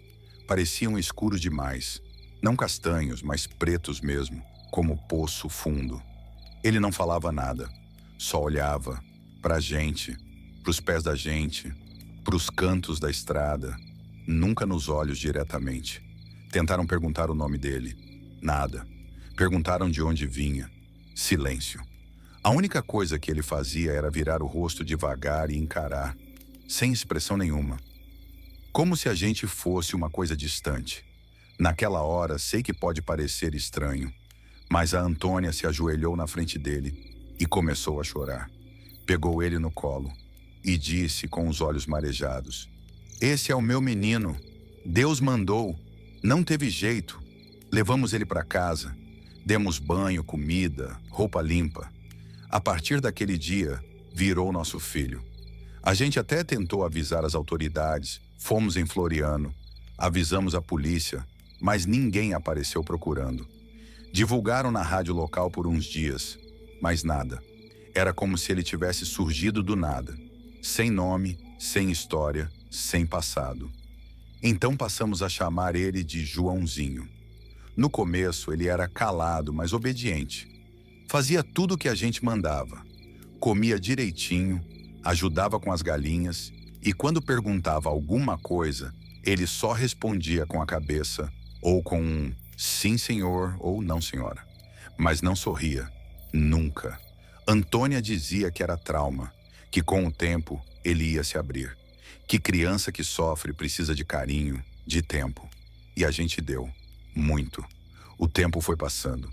Pareciam escuros demais. Não castanhos, mas pretos mesmo, como poço fundo. Ele não falava nada, só olhava para a gente, para os pés da gente, para os cantos da estrada, nunca nos olhos diretamente. Tentaram perguntar o nome dele. Nada. Perguntaram de onde vinha. Silêncio. A única coisa que ele fazia era virar o rosto devagar e encarar, sem expressão nenhuma. Como se a gente fosse uma coisa distante. Naquela hora, sei que pode parecer estranho, mas a Antônia se ajoelhou na frente dele e começou a chorar. Pegou ele no colo e disse com os olhos marejados: "Esse é o meu menino. Deus mandou. Não teve jeito. Levamos ele para casa. Demos banho, comida, roupa limpa. A partir daquele dia, virou nosso filho. A gente até tentou avisar as autoridades, fomos em Floriano, avisamos a polícia, mas ninguém apareceu procurando. Divulgaram na rádio local por uns dias, mas nada. Era como se ele tivesse surgido do nada, sem nome, sem história, sem passado. Então passamos a chamar ele de Joãozinho. No começo ele era calado, mas obediente. Fazia tudo o que a gente mandava. Comia direitinho, ajudava com as galinhas e quando perguntava alguma coisa, ele só respondia com a cabeça ou com um sim senhor ou não senhora. Mas não sorria, nunca. Antônia dizia que era trauma, que com o tempo ele ia se abrir, que criança que sofre precisa de carinho, de tempo. E a gente deu, muito. O tempo foi passando,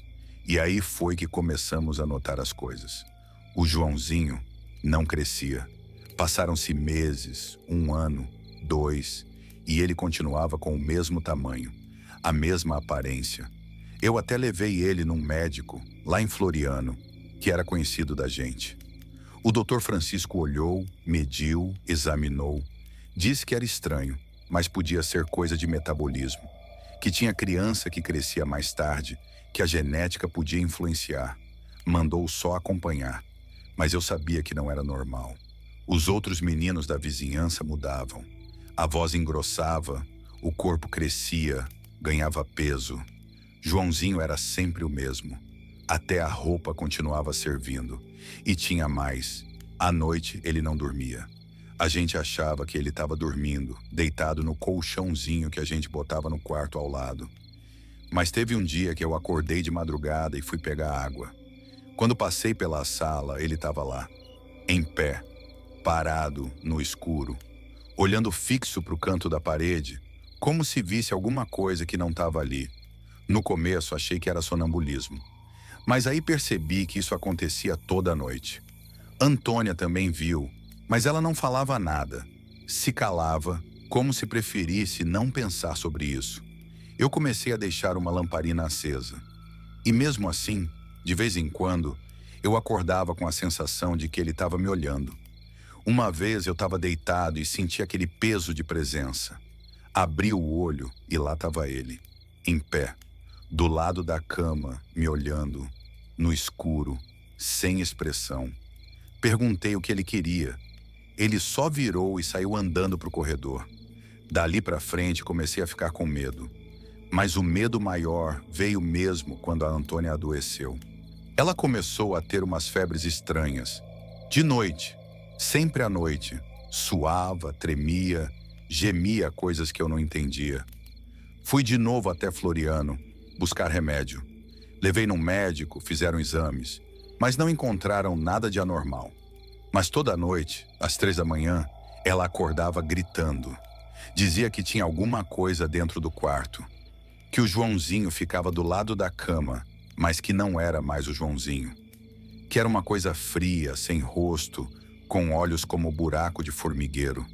e aí foi que começamos a notar as coisas. O Joãozinho não crescia. Passaram-se meses, 1 ano, 2, e ele continuava com o mesmo tamanho, a mesma aparência. Eu até levei ele num médico, lá em Floriano, que era conhecido da gente. O doutor Francisco olhou, mediu, examinou, disse que era estranho, mas podia ser coisa de metabolismo, que tinha criança que crescia mais tarde, que a genética podia influenciar. Mandou só acompanhar, mas eu sabia que não era normal. Os outros meninos da vizinhança mudavam. A voz engrossava, o corpo crescia, ganhava peso. Joãozinho era sempre o mesmo. Até a roupa continuava servindo. E tinha mais. À noite ele não dormia. A gente achava que ele estava dormindo, deitado no colchãozinho que a gente botava no quarto ao lado. Mas teve um dia que eu acordei de madrugada e fui pegar água. Quando passei pela sala, ele estava lá, em pé, parado no escuro, olhando fixo para o canto da parede, como se visse alguma coisa que não estava ali. No começo achei que era sonambulismo, mas aí percebi que isso acontecia toda noite. Antônia também viu, mas ela não falava nada. Se calava, como se preferisse não pensar sobre isso. Eu comecei a deixar uma lamparina acesa. E mesmo assim, de vez em quando, eu acordava com a sensação de que ele estava me olhando. Uma vez eu estava deitado e senti aquele peso de presença. Abri o olho e lá estava ele, em pé, do lado da cama, me olhando, no escuro, sem expressão. Perguntei o que ele queria. Ele só virou e saiu andando para o corredor. Dali para frente comecei a ficar com medo. Mas o medo maior veio mesmo quando a Antônia adoeceu. Ela começou a ter umas febres estranhas. De noite, sempre à noite, suava, tremia, gemia coisas que eu não entendia. Fui de novo até Floriano, buscar remédio. Levei num médico, fizeram exames, mas não encontraram nada de anormal. Mas toda noite, às 3 da manhã, ela acordava gritando. Dizia que tinha alguma coisa dentro do quarto. Que o Joãozinho ficava do lado da cama, mas que não era mais o Joãozinho. Que era uma coisa fria, sem rosto, com olhos como buraco de formigueiro.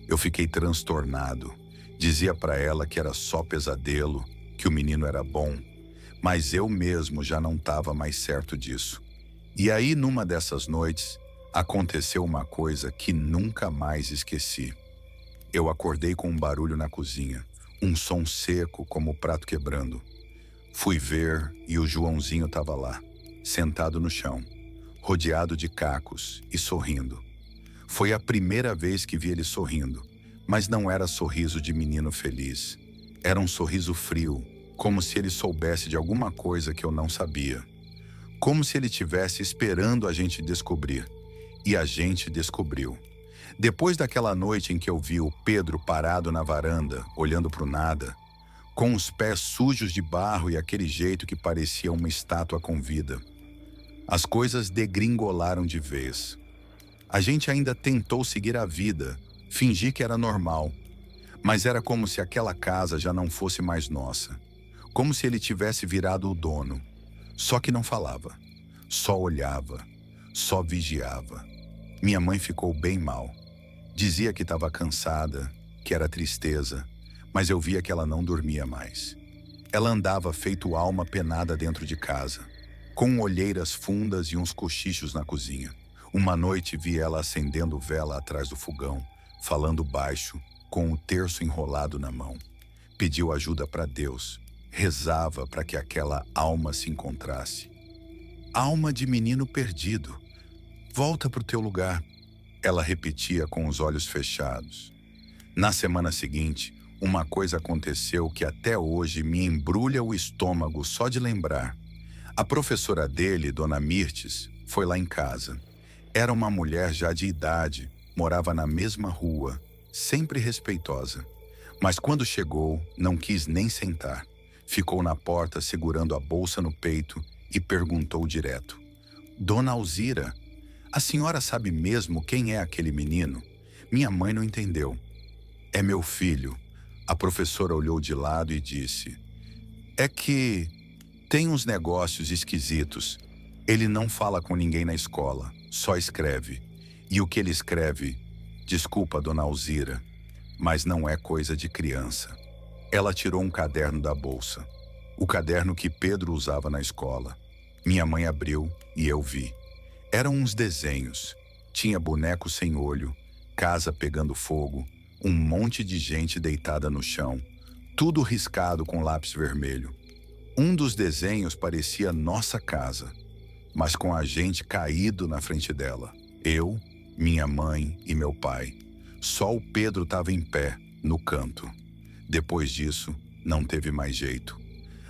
Eu fiquei transtornado. Dizia para ela que era só pesadelo, que o menino era bom, mas eu mesmo já não estava mais certo disso. E aí, numa dessas noites, aconteceu uma coisa que nunca mais esqueci. Eu acordei com um barulho na cozinha, um som seco como o prato quebrando. Fui ver e o Joãozinho estava lá, sentado no chão, rodeado de cacos e sorrindo. Foi a primeira vez que vi ele sorrindo, mas não era sorriso de menino feliz. Era um sorriso frio, como se ele soubesse de alguma coisa que eu não sabia. Como se ele estivesse esperando a gente descobrir. E a gente descobriu. Depois daquela noite em que eu vi o Pedro parado na varanda, olhando para o nada, com os pés sujos de barro e aquele jeito que parecia uma estátua com vida, as coisas degringolaram de vez. A gente ainda tentou seguir a vida, fingir que era normal, mas era como se aquela casa já não fosse mais nossa. Como se ele tivesse virado o dono. Só que não falava, só olhava, só vigiava. Minha mãe ficou bem mal. Dizia que estava cansada, que era tristeza, mas eu via que ela não dormia mais. Ela andava feito alma penada dentro de casa, com olheiras fundas e uns cochichos na cozinha. Uma noite vi ela acendendo vela atrás do fogão, falando baixo, com o terço enrolado na mão. Pediu ajuda para Deus, rezava para que aquela alma se encontrasse. Alma de menino perdido, volta para o teu lugar, ela repetia com os olhos fechados. Na semana seguinte, uma coisa aconteceu que até hoje me embrulha o estômago só de lembrar. A professora dele, Dona Mirtes, foi lá em casa. Era uma mulher já de idade, morava na mesma rua, sempre respeitosa. Mas quando chegou, não quis nem sentar. Ficou na porta segurando a bolsa no peito e perguntou direto: Dona Alzira, a senhora sabe mesmo quem é aquele menino? Minha mãe não entendeu. É meu filho. A professora olhou de lado e disse: é que tem uns negócios esquisitos. Ele não fala com ninguém na escola, só escreve. E o que ele escreve, desculpa, Dona Alzira, mas não é coisa de criança. Ela tirou um caderno da bolsa, o caderno que Pedro usava na escola. Minha mãe abriu e eu vi. Eram uns desenhos. Tinha boneco sem olho, casa pegando fogo, um monte de gente deitada no chão, tudo riscado com lápis vermelho. Um dos desenhos parecia nossa casa, mas com a gente caído na frente dela. Eu, minha mãe e meu pai. Só o Pedro estava em pé, no canto. Depois disso, não teve mais jeito.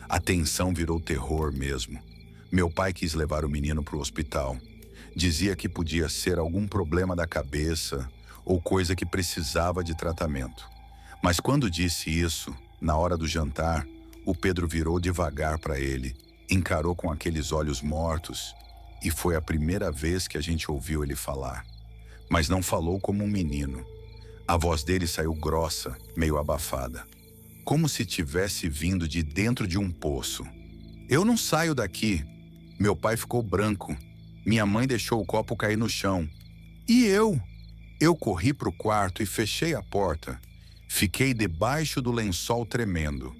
A tensão virou terror mesmo. Meu pai quis levar o menino para o hospital. Dizia que podia ser algum problema da cabeça ou coisa que precisava de tratamento. Mas quando disse isso, na hora do jantar, O Pedro virou devagar para ele, encarou com aqueles olhos mortos, e foi a primeira vez que a gente ouviu ele falar. Mas não falou como um menino. A voz dele saiu grossa, meio abafada, como se tivesse vindo de dentro de um poço. Eu não saio daqui. Meu pai ficou branco. Minha mãe deixou o copo cair no chão. E eu? Eu corri para o quarto e fechei a porta. Fiquei debaixo do lençol tremendo.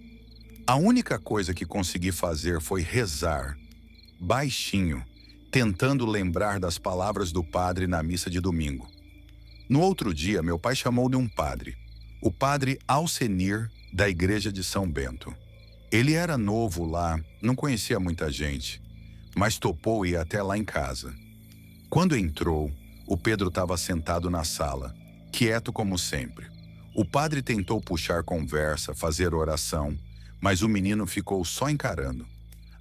A única coisa que consegui fazer foi rezar, baixinho, tentando lembrar das palavras do padre na missa de domingo. No outro dia, meu pai chamou de um padre, o padre Alcenir, da igreja de São Bento. Ele era novo lá, não conhecia muita gente, mas topou ir até lá em casa. Quando entrou, o Pedro estava sentado na sala, quieto como sempre. O padre tentou puxar conversa, fazer oração, mas o menino ficou só encarando.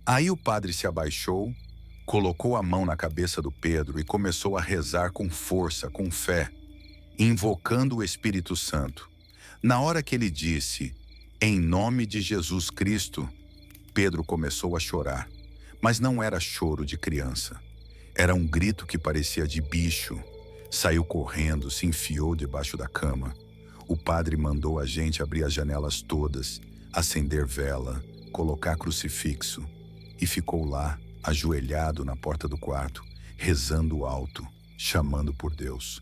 Aí o padre se abaixou, colocou a mão na cabeça do Pedro e começou a rezar com força, com fé, invocando o Espírito Santo. Na hora que ele disse, "Em nome de Jesus Cristo", Pedro começou a chorar. Mas não era choro de criança. Era um grito que parecia de bicho. Saiu correndo, se enfiou debaixo da cama. O padre mandou a gente abrir as janelas todas, acender vela, colocar crucifixo, e ficou lá, ajoelhado na porta do quarto, rezando alto, chamando por Deus.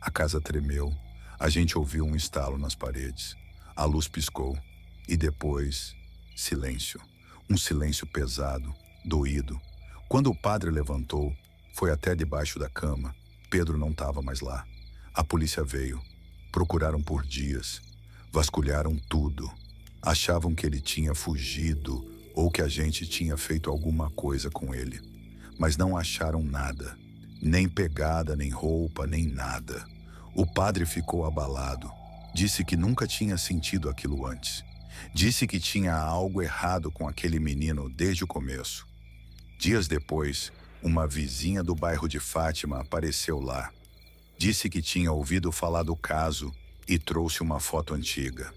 A casa tremeu, a gente ouviu um estalo nas paredes, a luz piscou, e depois, silêncio. Um silêncio pesado, doído. Quando o padre levantou, foi até debaixo da cama. Pedro não estava mais lá. A polícia veio. Procuraram por dias. Vasculharam tudo. Achavam que ele tinha fugido ou que a gente tinha feito alguma coisa com ele. Mas não acharam nada. Nem pegada, nem roupa, nem nada. O padre ficou abalado. Disse que nunca tinha sentido aquilo antes. Disse que tinha algo errado com aquele menino desde o começo. Dias depois, uma vizinha do bairro de Fátima apareceu lá. Disse que tinha ouvido falar do caso e trouxe uma foto antiga.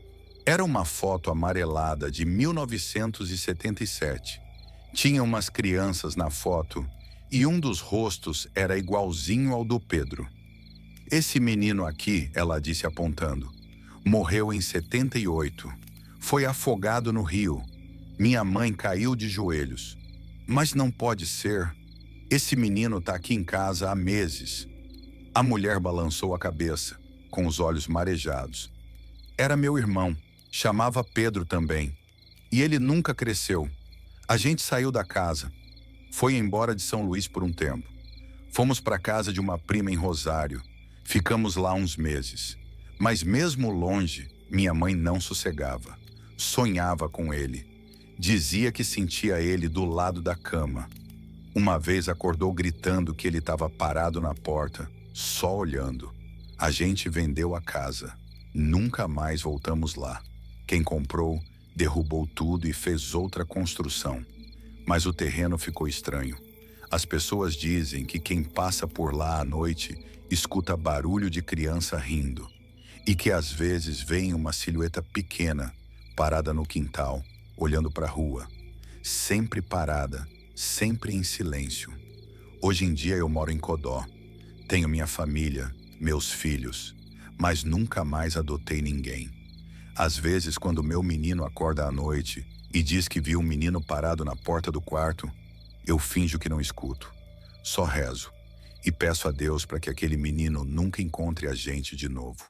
Era uma foto amarelada de 1977. Tinha umas crianças na foto e um dos rostos era igualzinho ao do Pedro. Esse menino aqui, ela disse apontando, morreu em 78. Foi afogado no rio. Minha mãe caiu de joelhos. Mas não pode ser. Esse menino está aqui em casa há meses. A mulher balançou a cabeça, com os olhos marejados. Era meu irmão. Chamava Pedro também. E ele nunca cresceu. A gente saiu da casa. Foi embora de São Luís por um tempo. Fomos para a casa de uma prima em Rosário. Ficamos lá uns meses. Mas mesmo longe, minha mãe não sossegava. Sonhava com ele. Dizia que sentia ele do lado da cama. Uma vez acordou gritando que ele estava parado na porta, só olhando. A gente vendeu a casa. Nunca mais voltamos lá. Quem comprou, derrubou tudo e fez outra construção. Mas o terreno ficou estranho. As pessoas dizem que quem passa por lá à noite escuta barulho de criança rindo. E que às vezes vem uma silhueta pequena, parada no quintal, olhando para a rua. Sempre parada, sempre em silêncio. Hoje em dia eu moro em Codó. Tenho minha família, meus filhos, mas nunca mais adotei ninguém. Às vezes, quando meu menino acorda à noite e diz que viu um menino parado na porta do quarto, eu finjo que não escuto. Só rezo e peço a Deus para que aquele menino nunca encontre a gente de novo.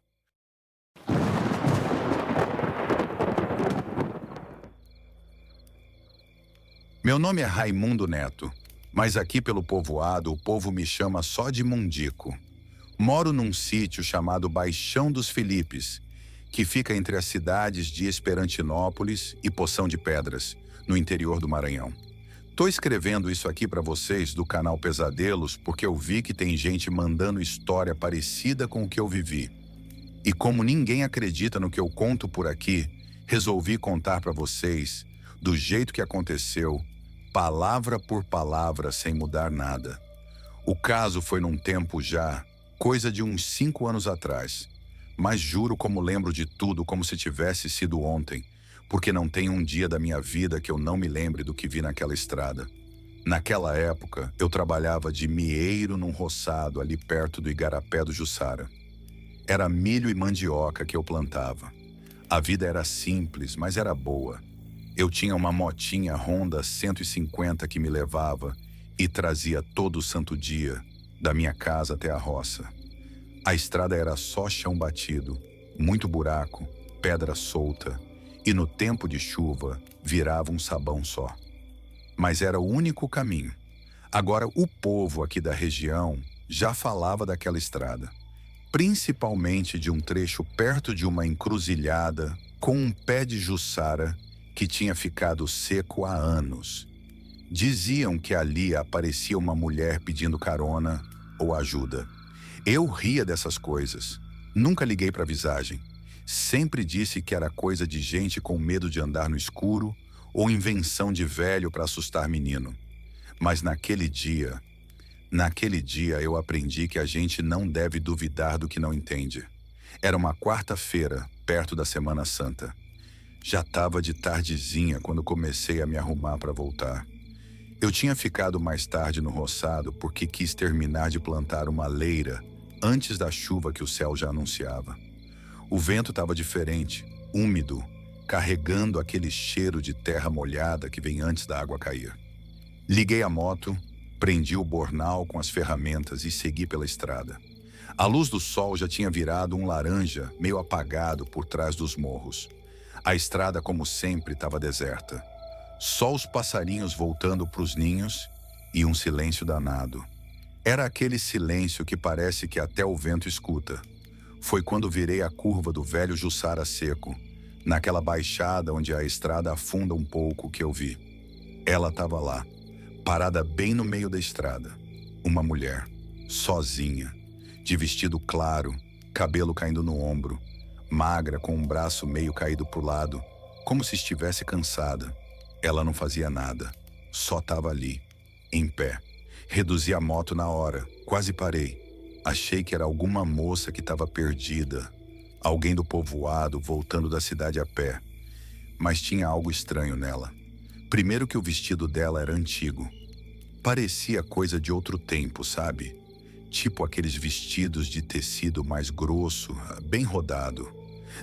Meu nome é Raimundo Neto, mas aqui pelo povoado o povo me chama só de Mundico. Moro num sítio chamado Baixão dos Filipes, que fica entre as cidades de Esperantinópolis e Poção de Pedras, no interior do Maranhão. Tô escrevendo isso aqui para vocês do canal Pesadelos porque eu vi que tem gente mandando história parecida com o que eu vivi. E como ninguém acredita no que eu conto por aqui, resolvi contar para vocês do jeito que aconteceu, palavra por palavra, sem mudar nada. O caso foi num tempo já, coisa de uns 5 anos atrás. Mas juro como lembro de tudo como se tivesse sido ontem, porque não tem um dia da minha vida que eu não me lembre do que vi naquela estrada. Naquela época, eu trabalhava de mieiro num roçado ali perto do Igarapé do Jussara. Era milho e mandioca que eu plantava. A vida era simples, mas era boa. Eu tinha uma motinha Honda 150 que me levava e trazia todo santo dia, da minha casa até a roça. A estrada era só chão batido, muito buraco, pedra solta, e no tempo de chuva virava um sabão só. Mas era o único caminho. Agora o povo aqui da região já falava daquela estrada, principalmente de um trecho perto de uma encruzilhada com um pé de jussara que tinha ficado seco há anos. Diziam que ali aparecia uma mulher pedindo carona ou ajuda. Eu ria dessas coisas. Nunca liguei para visagem. Sempre disse que era coisa de gente com medo de andar no escuro ou invenção de velho para assustar menino. Mas naquele dia eu aprendi que a gente não deve duvidar do que não entende. Era uma quarta-feira, perto da Semana Santa. Já estava de tardezinha quando comecei a me arrumar para voltar. Eu tinha ficado mais tarde no roçado porque quis terminar de plantar uma leira antes da chuva que o céu já anunciava. O vento estava diferente, úmido, carregando aquele cheiro de terra molhada que vem antes da água cair. Liguei a moto, prendi o bornal com as ferramentas e segui pela estrada. A luz do sol já tinha virado um laranja meio apagado por trás dos morros. A estrada, como sempre, estava deserta. Só os passarinhos voltando para os ninhos e um silêncio danado. Era aquele silêncio que parece que até o vento escuta. Foi quando virei a curva do velho Jussara seco, naquela baixada onde a estrada afunda um pouco, que eu vi. Ela estava lá, parada bem no meio da estrada. Uma mulher, sozinha, de vestido claro, cabelo caindo no ombro, magra com um braço meio caído para o lado, como se estivesse cansada. Ela não fazia nada, só estava ali, em pé. Reduzi a moto na hora, quase parei. Achei que era alguma moça que estava perdida, alguém do povoado voltando da cidade a pé. Mas tinha algo estranho nela. Primeiro que o vestido dela era antigo. Parecia coisa de outro tempo, sabe? Tipo aqueles vestidos de tecido mais grosso, bem rodado.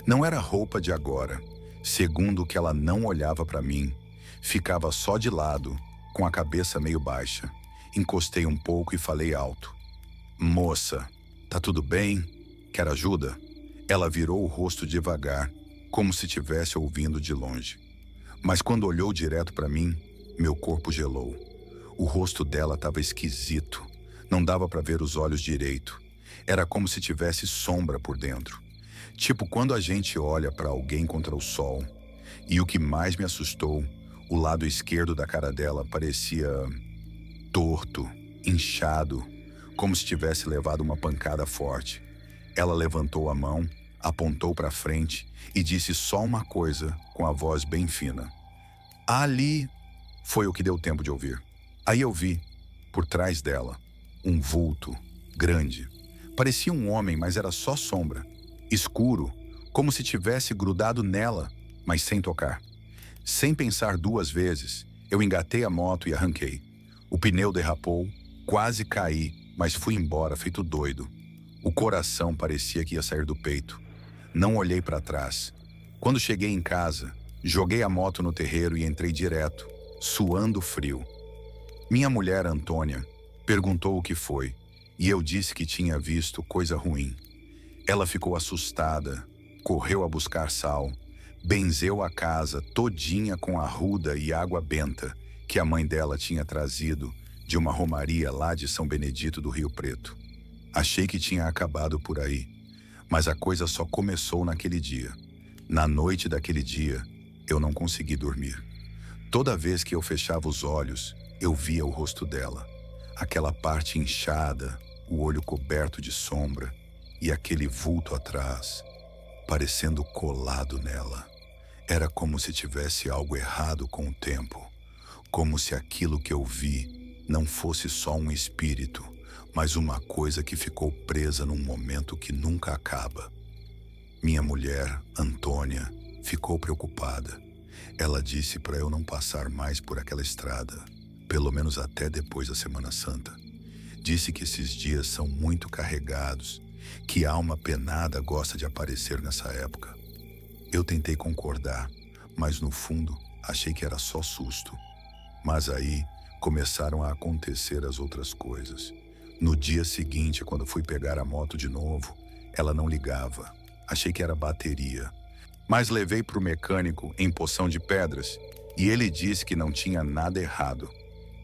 Não era roupa de agora. Segundo que ela não olhava para mim, ficava só de lado, com a cabeça meio baixa. Encostei um pouco e falei alto. Moça, tá tudo bem? Quer ajuda? Ela virou o rosto devagar, como se estivesse ouvindo de longe. Mas quando olhou direto para mim, meu corpo gelou. O rosto dela estava esquisito. Não dava para ver os olhos direito. Era como se tivesse sombra por dentro. Tipo quando a gente olha para alguém contra o sol. E o que mais me assustou, o lado esquerdo da cara dela parecia torto, inchado, como se tivesse levado uma pancada forte. Ela levantou a mão, apontou para frente e disse só uma coisa com a voz bem fina. Ali. Foi o que deu tempo de ouvir. Aí eu vi, por trás dela, um vulto, grande. Parecia um homem, mas era só sombra. Escuro, como se tivesse grudado nela, mas sem tocar. Sem pensar duas vezes, eu engatei a moto e arranquei. O pneu derrapou, quase caí, mas fui embora feito doido. O coração parecia que ia sair do peito. Não olhei para trás. Quando cheguei em casa, joguei a moto no terreiro e entrei direto, suando frio. Minha mulher, Antônia, perguntou o que foi, e eu disse que tinha visto coisa ruim. Ela ficou assustada, correu a buscar sal, benzeu a casa todinha com arruda e água benta que a mãe dela tinha trazido de uma romaria lá de São Benedito do Rio Preto. Achei que tinha acabado por aí, mas a coisa só começou naquele dia. Na noite daquele dia, eu não consegui dormir. Toda vez que eu fechava os olhos, eu via o rosto dela, aquela parte inchada, o olho coberto de sombra e aquele vulto atrás, parecendo colado nela. Era como se tivesse algo errado com o tempo, como se aquilo que eu vi não fosse só um espírito, mas uma coisa que ficou presa num momento que nunca acaba. Minha mulher, Antônia, ficou preocupada. Ela disse para eu não passar mais por aquela estrada, pelo menos até depois da Semana Santa. Disse que esses dias são muito carregados, que a alma penada gosta de aparecer nessa época. Eu tentei concordar, mas no fundo achei que era só susto. Mas aí começaram a acontecer as outras coisas. No dia seguinte, quando fui pegar a moto de novo, ela não ligava. Achei que era bateria. Mas levei para o mecânico em Poção de Pedras e ele disse que não tinha nada errado,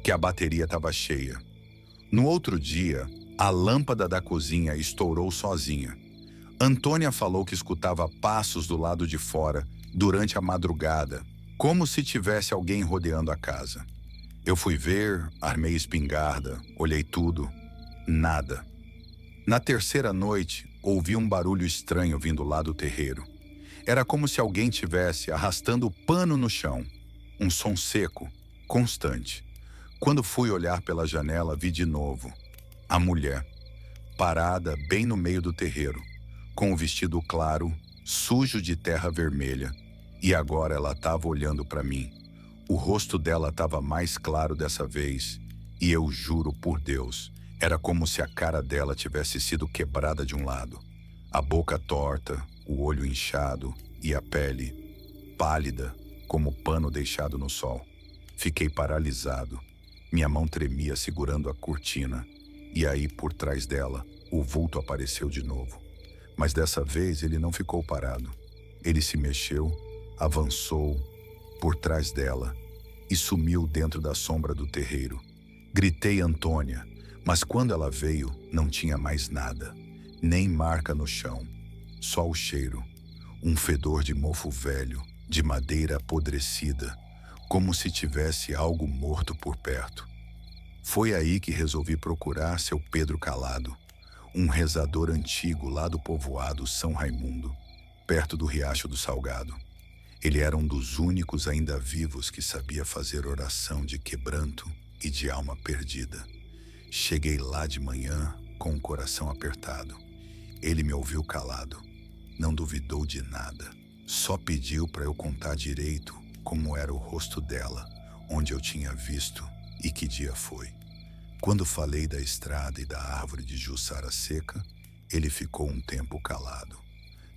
que a bateria estava cheia. No outro dia, a lâmpada da cozinha estourou sozinha. Antônia falou que escutava passos do lado de fora durante a madrugada, como se tivesse alguém rodeando a casa. Eu fui ver, armei espingarda, olhei tudo. Nada. Na terceira noite, ouvi um barulho estranho vindo lá do terreiro. Era como se alguém tivesse arrastando pano no chão. Um som seco, constante. Quando fui olhar pela janela, vi de novo a mulher, parada bem no meio do terreiro, com o vestido claro, sujo de terra vermelha, e agora ela estava olhando para mim. O rosto dela estava mais claro dessa vez, e eu juro por Deus, era como se a cara dela tivesse sido quebrada de um lado. A boca torta, o olho inchado e a pele pálida, como pano deixado no sol. Fiquei paralisado. Minha mão tremia segurando a cortina, e aí, por trás dela, o vulto apareceu de novo. Mas dessa vez ele não ficou parado. Ele se mexeu, avançou por trás dela e sumiu dentro da sombra do terreiro. Gritei Antônia, mas quando ela veio, não tinha mais nada, nem marca no chão, só o cheiro, um fedor de mofo velho, de madeira apodrecida, como se tivesse algo morto por perto. Foi aí que resolvi procurar seu Pedro Calado, um rezador antigo lá do povoado São Raimundo, perto do Riacho do Salgado. Ele era um dos únicos ainda vivos que sabia fazer oração de quebranto e de alma perdida. Cheguei lá de manhã com o coração apertado. Ele me ouviu calado, não duvidou de nada, só pediu para eu contar direito como era o rosto dela, onde eu tinha visto e que dia foi. Quando falei da estrada e da árvore de juçara seca, ele ficou um tempo calado.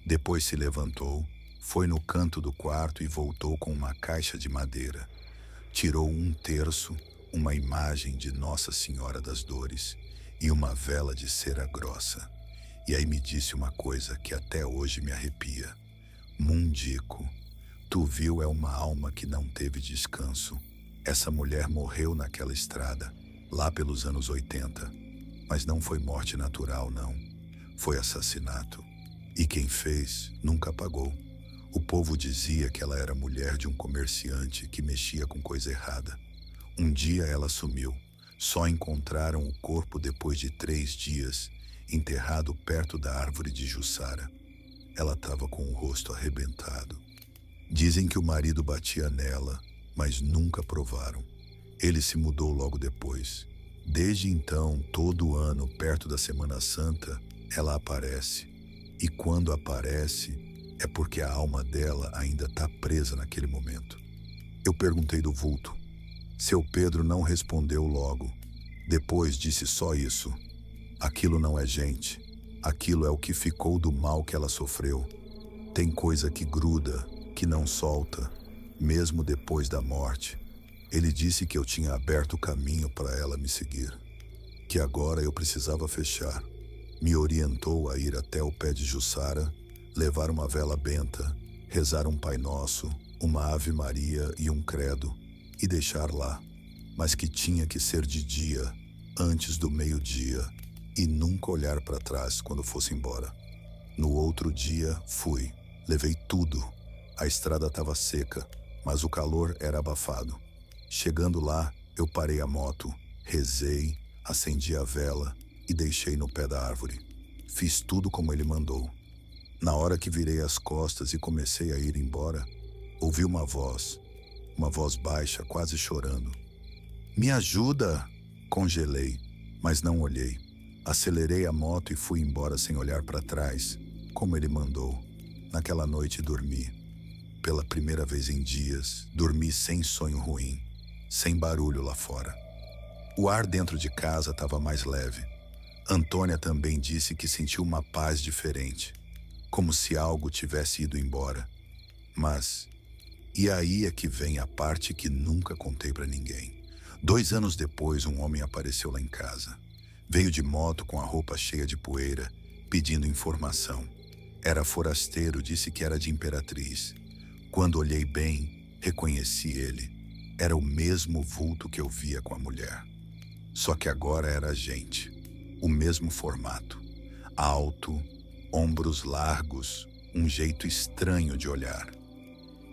Depois se levantou, foi no canto do quarto e voltou com uma caixa de madeira. Tirou um terço, uma imagem de Nossa Senhora das Dores e uma vela de cera grossa. E aí me disse uma coisa que até hoje me arrepia. Mundico, tu viu é uma alma que não teve descanso. Essa mulher morreu naquela estrada, lá pelos anos 80. Mas não foi morte natural, não. Foi assassinato. E quem fez nunca pagou. O povo dizia que ela era mulher de um comerciante que mexia com coisa errada. Um dia ela sumiu. Só encontraram o corpo depois de 3 dias, enterrado perto da árvore de juçara. Ela estava com o rosto arrebentado. Dizem que o marido batia nela, mas nunca provaram. Ele se mudou logo depois. Desde então, todo ano, perto da Semana Santa, ela aparece. E quando aparece, é porque a alma dela ainda está presa naquele momento. Eu perguntei do vulto. Seu Pedro não respondeu logo. Depois disse só isso. Aquilo não é gente. Aquilo é o que ficou do mal que ela sofreu. Tem coisa que gruda, que não solta, mesmo depois da morte. Ele disse que eu tinha aberto o caminho para ela me seguir, que agora eu precisava fechar. Me orientou a ir até o pé de juçara, levar uma vela benta, rezar um Pai Nosso, uma Ave Maria e um credo, e deixar lá, mas que tinha que ser de dia, antes do meio-dia, e nunca olhar para trás quando fosse embora. No outro dia, fui. Levei tudo. A estrada estava seca, mas o calor era abafado. Chegando lá, eu parei a moto, rezei, acendi a vela e deixei no pé da árvore. Fiz tudo como ele mandou. Na hora que virei as costas e comecei a ir embora, ouvi uma voz baixa, quase chorando. Me ajuda! Congelei, mas não olhei. Acelerei a moto e fui embora sem olhar para trás, como ele mandou. Naquela noite dormi. pela primeira vez em dias, dormi sem sonho ruim, sem barulho lá fora. O ar dentro de casa estava mais leve. Antônia também disse que sentiu uma paz diferente, como se algo tivesse ido embora. Mas, e aí é que vem a parte que nunca contei para ninguém. 2 anos depois, um homem apareceu lá em casa. Veio de moto com a roupa cheia de poeira, pedindo informação. Era forasteiro, disse que era de Imperatriz. Quando olhei bem, reconheci ele. Era o mesmo vulto que eu via com a mulher. Só que agora era gente. O mesmo formato. Alto, ombros largos, um jeito estranho de olhar.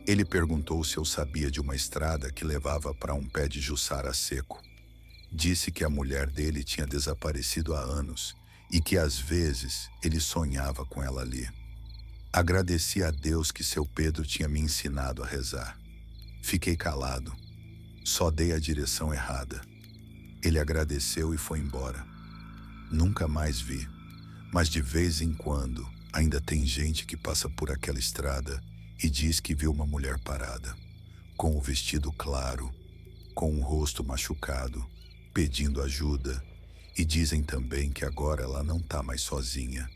Ele perguntou se eu sabia de uma estrada que levava para um pé de juçara seco. Disse que a mulher dele tinha desaparecido há anos e que às vezes ele sonhava com ela ali. Agradeci a Deus que seu Pedro tinha me ensinado a rezar. Fiquei calado. Só dei a direção errada. Ele agradeceu e foi embora. Nunca mais vi, mas de vez em quando ainda tem gente que passa por aquela estrada e diz que viu uma mulher parada, com o vestido claro, com o rosto machucado, pedindo ajuda, e dizem também que agora ela não está mais sozinha.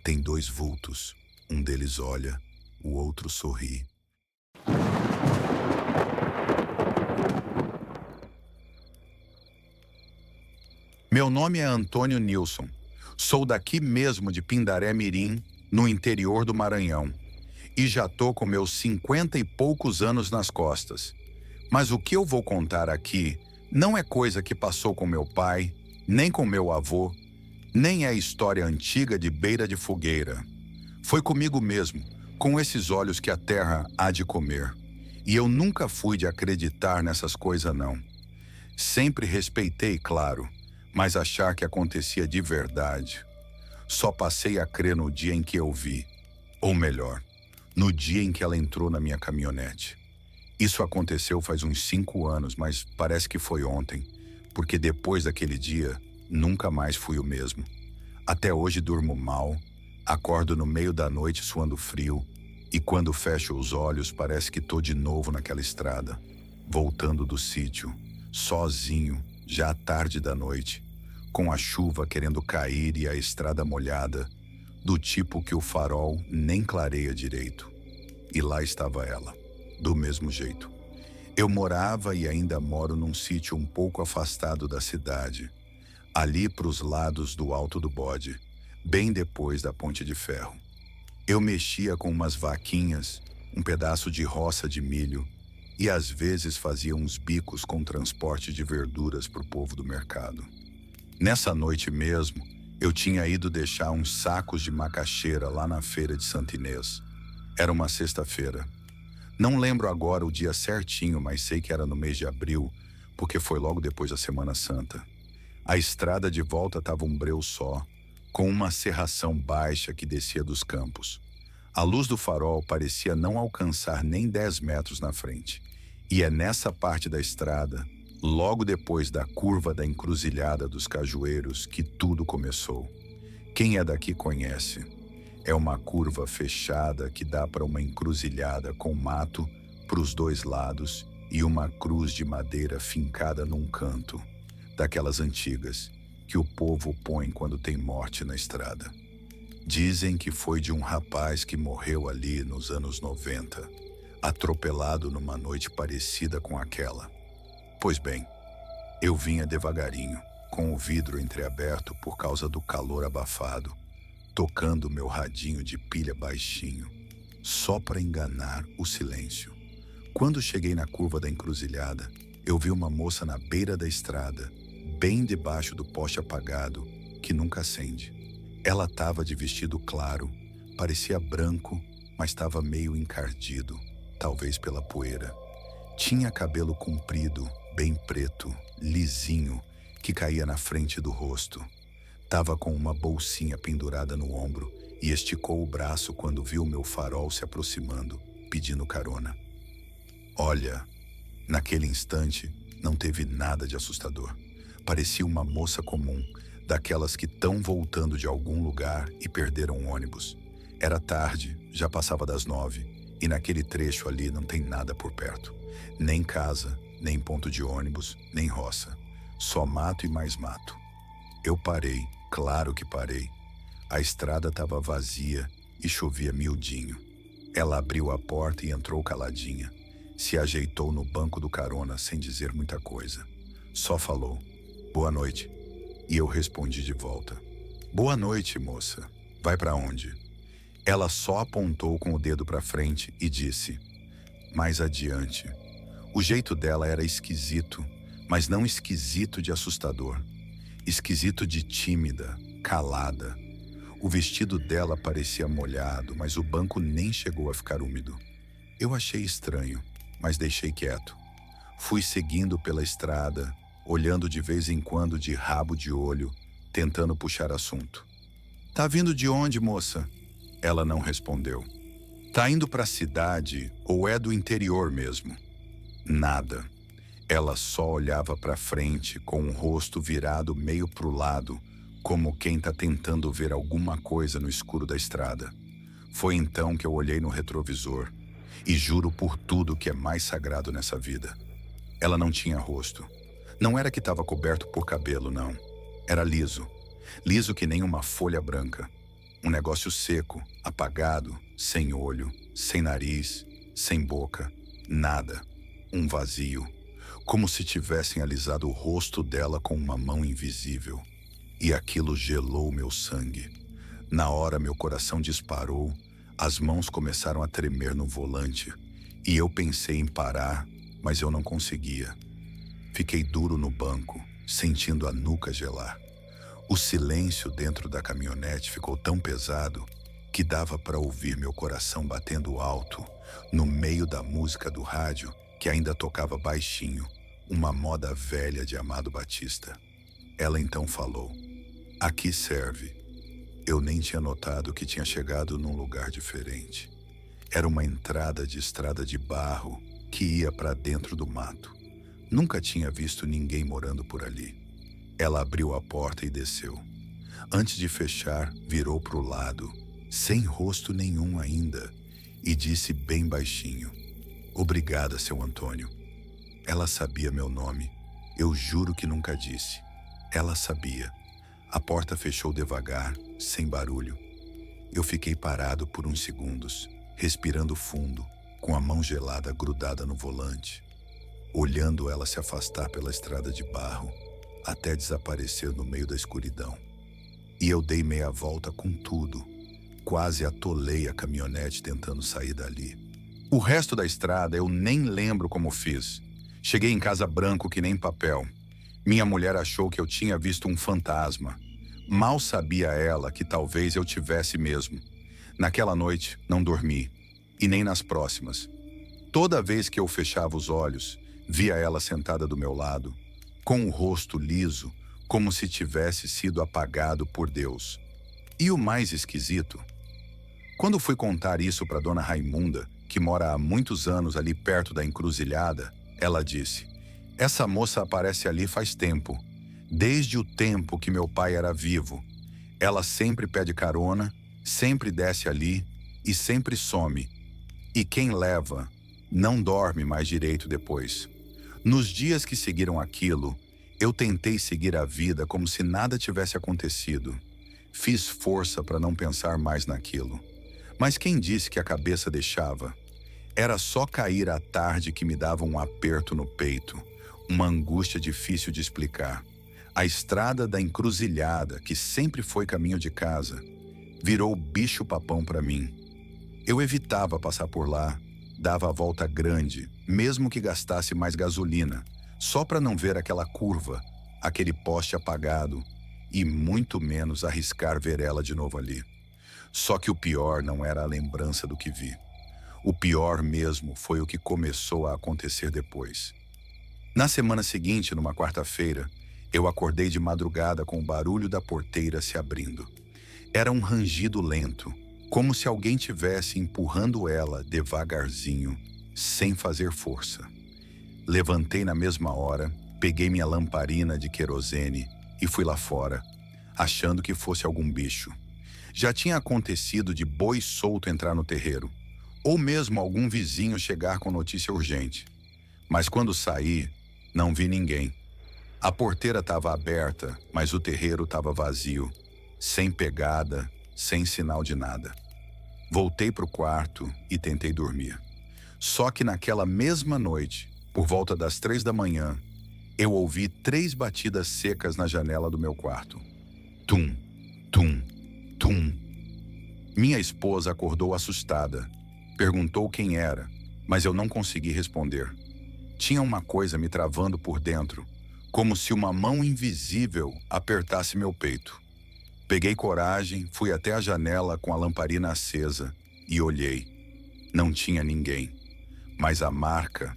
Tem 2 vultos, um deles olha, o outro sorri. Meu nome é Antônio Nilson. Sou daqui mesmo de Pindaré Mirim, no interior do Maranhão. E já tô com meus 50 e poucos anos nas costas. Mas o que eu vou contar aqui não é coisa que passou com meu pai, nem com meu avô, nem é história antiga de beira de fogueira. Foi comigo mesmo, com esses olhos que a terra há de comer. E eu nunca fui de acreditar nessas coisas, não. Sempre respeitei, claro, mas achar que acontecia de verdade. Só passei a crer no dia em que eu vi, ou melhor, no dia em que ela entrou na minha caminhonete. Isso aconteceu faz uns 5 anos, mas parece que foi ontem, porque depois daquele dia, nunca mais fui o mesmo. Até hoje durmo mal, acordo no meio da noite suando frio, e quando fecho os olhos parece que tô de novo naquela estrada, voltando do sítio, sozinho, já à tarde da noite, com a chuva querendo cair e a estrada molhada, do tipo que o farol nem clareia direito. E lá estava ela, do mesmo jeito. Eu morava e ainda moro num sítio um pouco afastado da cidade, ali para os lados do Alto do Bode, bem depois da Ponte de Ferro. Eu mexia com umas vaquinhas, um pedaço de roça de milho, e às vezes fazia uns bicos com transporte de verduras para o povo do mercado. Nessa noite mesmo, eu tinha ido deixar uns sacos de macaxeira lá na feira de Santa Inês. Era uma sexta-feira. Não lembro agora o dia certinho, mas sei que era no mês de abril, porque foi logo depois da Semana Santa. A estrada de volta estava um breu só, com uma serração baixa que descia dos campos. A luz do farol parecia não alcançar nem 10 metros na frente. E é nessa parte da estrada, logo depois da curva da encruzilhada dos cajueiros, que tudo começou. Quem é daqui conhece. É uma curva fechada que dá para uma encruzilhada com mato para os 2 lados e uma cruz de madeira fincada num canto, daquelas antigas, que o povo põe quando tem morte na estrada. Dizem que foi de um rapaz que morreu ali nos anos 90, atropelado numa noite parecida com aquela. Pois bem, eu vinha devagarinho, com o vidro entreaberto por causa do calor abafado, tocando meu radinho de pilha baixinho, só para enganar o silêncio. Quando cheguei na curva da encruzilhada, eu vi uma moça na beira da estrada, bem debaixo do poste apagado, que nunca acende. Ela estava de vestido claro, parecia branco, mas estava meio encardido, talvez pela poeira. Tinha cabelo comprido, bem preto, lisinho, que caía na frente do rosto. Tava com uma bolsinha pendurada no ombro e esticou o braço quando viu meu farol se aproximando, pedindo carona. Olha, naquele instante não teve nada de assustador. Parecia uma moça comum, daquelas que estão voltando de algum lugar e perderam o ônibus. Era tarde, já passava das 9, E naquele trecho ali não tem nada por perto. Nem casa, nem ponto de ônibus, nem roça. Só mato e mais mato. Eu parei, claro que parei. A estrada estava vazia e chovia miudinho. Ela abriu a porta e entrou caladinha. Se ajeitou no banco do carona sem dizer muita coisa. Só falou, "Boa noite." E eu respondi de volta, "Boa noite, moça. Vai para onde?" Ela só apontou com o dedo para frente e disse, "Mais adiante." O jeito dela era esquisito, mas não esquisito de assustador. Esquisito de tímida, calada. O vestido dela parecia molhado, mas o banco nem chegou a ficar úmido. Eu achei estranho, mas deixei quieto. Fui seguindo pela estrada, olhando de vez em quando de rabo de olho, tentando puxar assunto. "Tá vindo de onde, moça?" Ela não respondeu. "Tá indo pra cidade ou é do interior mesmo?" Nada. Ela só olhava pra frente com o rosto virado meio pro lado, como quem tá tentando ver alguma coisa no escuro da estrada. Foi então que eu olhei no retrovisor e juro por tudo que é mais sagrado nessa vida. Ela não tinha rosto. Não era que estava coberto por cabelo, não. Era liso. Liso que nem uma folha branca. Um negócio seco, apagado, sem olho, sem nariz, sem boca, nada. Um vazio. Como se tivessem alisado o rosto dela com uma mão invisível. E aquilo gelou meu sangue. Na hora meu coração disparou, as mãos começaram a tremer no volante, e eu pensei em parar, mas eu não conseguia. Fiquei duro no banco, sentindo a nuca gelar. O silêncio dentro da caminhonete ficou tão pesado que dava para ouvir meu coração batendo alto, no meio da música do rádio, que ainda tocava baixinho, uma moda velha de Amado Batista. Ela então falou, "Aqui serve." Eu nem tinha notado que tinha chegado num lugar diferente. Era uma entrada de estrada de barro que ia para dentro do mato. Nunca tinha visto ninguém morando por ali. Ela abriu a porta e desceu. Antes de fechar, virou para o lado, sem rosto nenhum ainda, e disse bem baixinho, "Obrigada, seu Antônio." Ela sabia meu nome. Eu juro que nunca disse. Ela sabia. A porta fechou devagar, sem barulho. Eu fiquei parado por uns segundos, respirando fundo, com a mão gelada grudada no volante, olhando ela se afastar pela estrada de barro, até desaparecer no meio da escuridão. E eu dei meia volta com tudo, quase atolei a caminhonete tentando sair dali. O resto da estrada eu nem lembro como fiz. Cheguei em casa branco que nem papel. Minha mulher achou que eu tinha visto um fantasma. Mal sabia ela que talvez eu tivesse mesmo. Naquela noite, não dormi. E nem nas próximas. Toda vez que eu fechava os olhos, via ela sentada do meu lado, com o rosto liso, como se tivesse sido apagado por Deus. E o mais esquisito? Quando fui contar isso para Dona Raimunda, que mora há muitos anos ali perto da encruzilhada, ela disse, "Essa moça aparece ali faz tempo. Desde o tempo que meu pai era vivo. Ela sempre pede carona, sempre desce ali e sempre some. E quem leva não dorme mais direito depois." Nos dias que seguiram aquilo, eu tentei seguir a vida como se nada tivesse acontecido. Fiz força para não pensar mais naquilo. Mas quem disse que a cabeça deixava? Era só cair à tarde que me dava um aperto no peito, uma angústia difícil de explicar. A estrada da encruzilhada, que sempre foi caminho de casa, virou bicho-papão para mim. Eu evitava passar por lá, dava a volta grande, mesmo que gastasse mais gasolina, só para não ver aquela curva, aquele poste apagado, e muito menos arriscar ver ela de novo ali. Só que o pior não era a lembrança do que vi. O pior mesmo foi o que começou a acontecer depois. Na semana seguinte, numa quarta-feira, eu acordei de madrugada com o barulho da porteira se abrindo. Era um rangido lento, como se alguém tivesse empurrando ela devagarzinho, sem fazer força. Levantei na mesma hora, peguei minha lamparina de querosene e fui lá fora, achando que fosse algum bicho. Já tinha acontecido de boi solto entrar no terreiro. ou mesmo algum vizinho chegar com notícia urgente. Mas quando saí, não vi ninguém. A porteira estava aberta, mas o terreiro estava vazio, sem pegada, sem sinal de nada. Voltei para o quarto e tentei dormir. Só que naquela mesma noite, por volta das 3 da manhã, eu ouvi 3 batidas secas na janela do meu quarto. Tum, tum, tum. Minha esposa acordou assustada. Perguntou quem era, mas eu não consegui responder. Tinha uma coisa me travando por dentro, como se uma mão invisível apertasse meu peito. Peguei coragem, fui até a janela com a lamparina acesa e olhei. Não tinha ninguém, mas a marca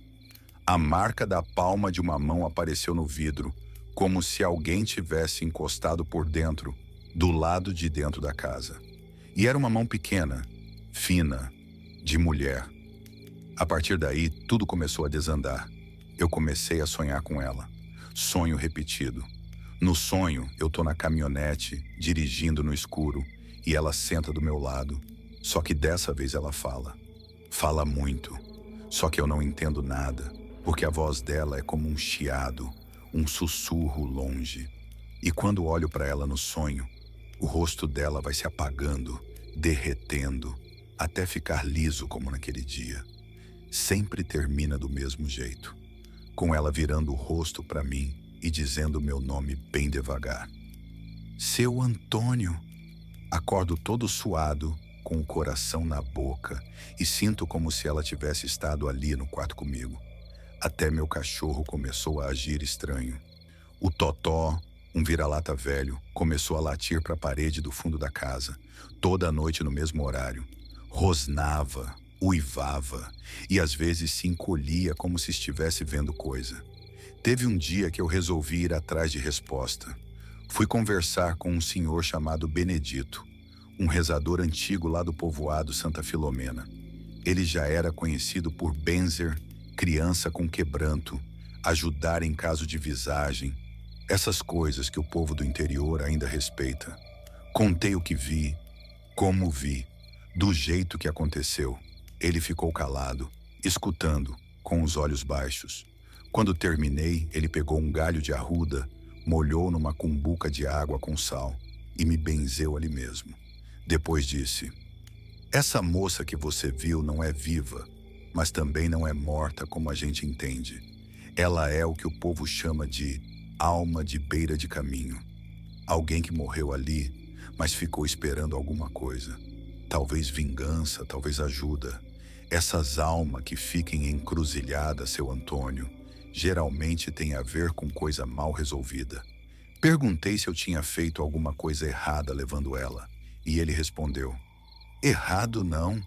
da palma de uma mão apareceu no vidro, como se alguém tivesse encostado por dentro, do lado de dentro da casa. E era uma mão pequena, fina, de mulher. A partir daí, tudo começou a desandar. Eu comecei a sonhar com ela. Sonho repetido. No sonho, eu tô na caminhonete, dirigindo no escuro, e ela senta do meu lado. Só que dessa vez ela fala. Fala muito. Só que eu não entendo nada, porque a voz dela é como um chiado, um sussurro longe. E quando olho para ela no sonho, o rosto dela vai se apagando, derretendo, até ficar liso como naquele dia. Sempre termina do mesmo jeito, com ela virando o rosto para mim e dizendo meu nome bem devagar. Seu Antônio. Acordo todo suado, com o coração na boca, e sinto como se ela tivesse estado ali no quarto comigo. Até meu cachorro começou a agir estranho. O Totó, um vira-lata velho, começou a latir para a parede do fundo da casa, toda a noite no mesmo horário. Rosnava, uivava e às vezes se encolhia como se estivesse vendo coisa. Teve um dia que eu resolvi ir atrás de resposta. Fui conversar com um senhor chamado Benedito, um rezador antigo lá do povoado Santa Filomena. Ele já era conhecido por benzer criança com quebranto, ajudar em caso de visagem, essas coisas que o povo do interior ainda respeita. Contei o que vi, como vi, do jeito que aconteceu. Ele ficou calado, escutando, com os olhos baixos. Quando terminei, ele pegou um galho de arruda, molhou numa cumbuca de água com sal e me benzeu ali mesmo. Depois disse: essa moça que você viu não é viva, mas também não é morta como a gente entende. Ela é o que o povo chama de alma de beira de caminho. Alguém que morreu ali, mas ficou esperando alguma coisa. Talvez vingança, talvez ajuda. Essas almas que ficam encruzilhadas, seu Antônio, geralmente têm a ver com coisa mal resolvida. Perguntei se eu tinha feito alguma coisa errada levando ela, e ele respondeu: errado não,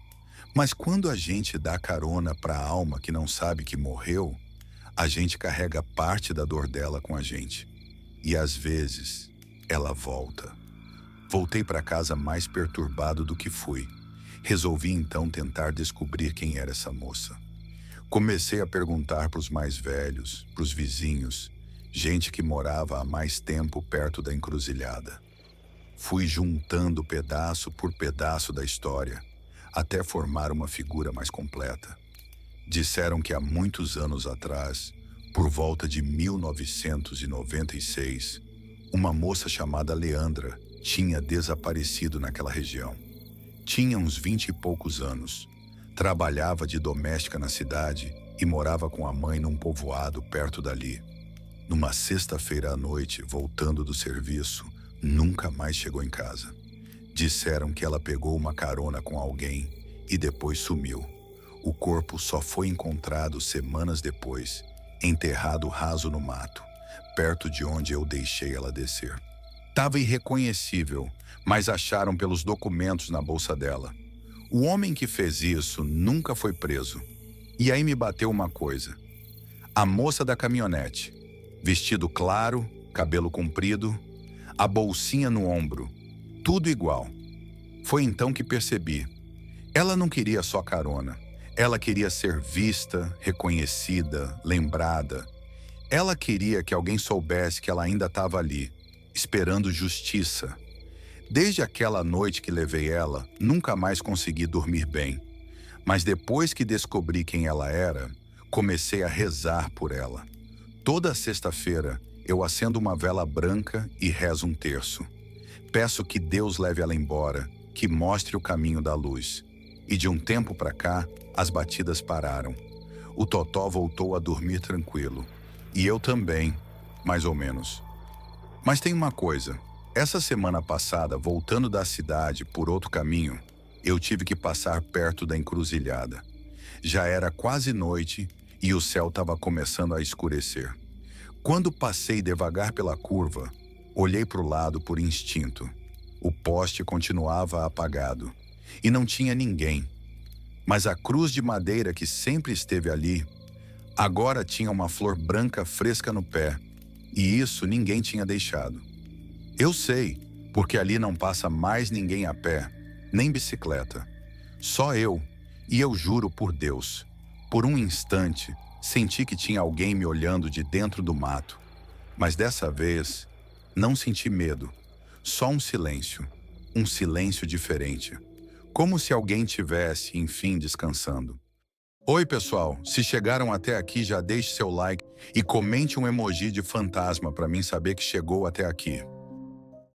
mas quando a gente dá carona para a alma que não sabe que morreu, a gente carrega parte da dor dela com a gente. E às vezes, ela volta. Voltei para casa mais perturbado do que fui. Resolvi então tentar descobrir quem era essa moça. Comecei a perguntar para os mais velhos, para os vizinhos, gente que morava há mais tempo perto da encruzilhada. Fui juntando pedaço por pedaço da história, até formar uma figura mais completa. Disseram que há muitos anos atrás, por volta de 1996, uma moça chamada Leandra tinha desaparecido naquela região. Tinha uns 20 e poucos anos. Trabalhava de doméstica na cidade e morava com a mãe num povoado perto dali. Numa sexta-feira à noite, voltando do serviço, nunca mais chegou em casa. Disseram que ela pegou uma carona com alguém e depois sumiu. O corpo só foi encontrado semanas depois, enterrado raso no mato, perto de onde eu deixei ela descer. Tava irreconhecível, mas acharam pelos documentos na bolsa dela. O homem que fez isso nunca foi preso. E aí me bateu uma coisa. A moça da caminhonete, vestido claro, cabelo comprido, a bolsinha no ombro, tudo igual. Foi então que percebi. Ela não queria só carona. Ela queria ser vista, reconhecida, lembrada. Ela queria que alguém soubesse que ela ainda estava ali, esperando justiça. Desde aquela noite que levei ela, nunca mais consegui dormir bem. Mas depois que descobri quem ela era, comecei a rezar por ela. Toda sexta-feira, eu acendo uma vela branca e rezo um terço. Peço que Deus leve ela embora, que mostre o caminho da luz. E de um tempo para cá, as batidas pararam. O Totó voltou a dormir tranquilo. E eu também, mais ou menos. Mas tem uma coisa. Essa semana passada, voltando da cidade por outro caminho, eu tive que passar perto da encruzilhada. Já era quase noite e o céu estava começando a escurecer. Quando passei devagar pela curva, olhei para o lado por instinto. O poste continuava apagado e não tinha ninguém. Mas a cruz de madeira que sempre esteve ali, agora tinha uma flor branca fresca no pé, e isso ninguém tinha deixado. Eu sei, porque ali não passa mais ninguém a pé, nem bicicleta. Só eu, e eu juro por Deus. Por um instante, senti que tinha alguém me olhando de dentro do mato. Mas dessa vez, não senti medo, só um silêncio diferente. Como se alguém tivesse, enfim, descansando. Oi, pessoal. Se chegaram até aqui, já deixe seu like e comente um emoji de fantasma para mim saber que chegou até aqui.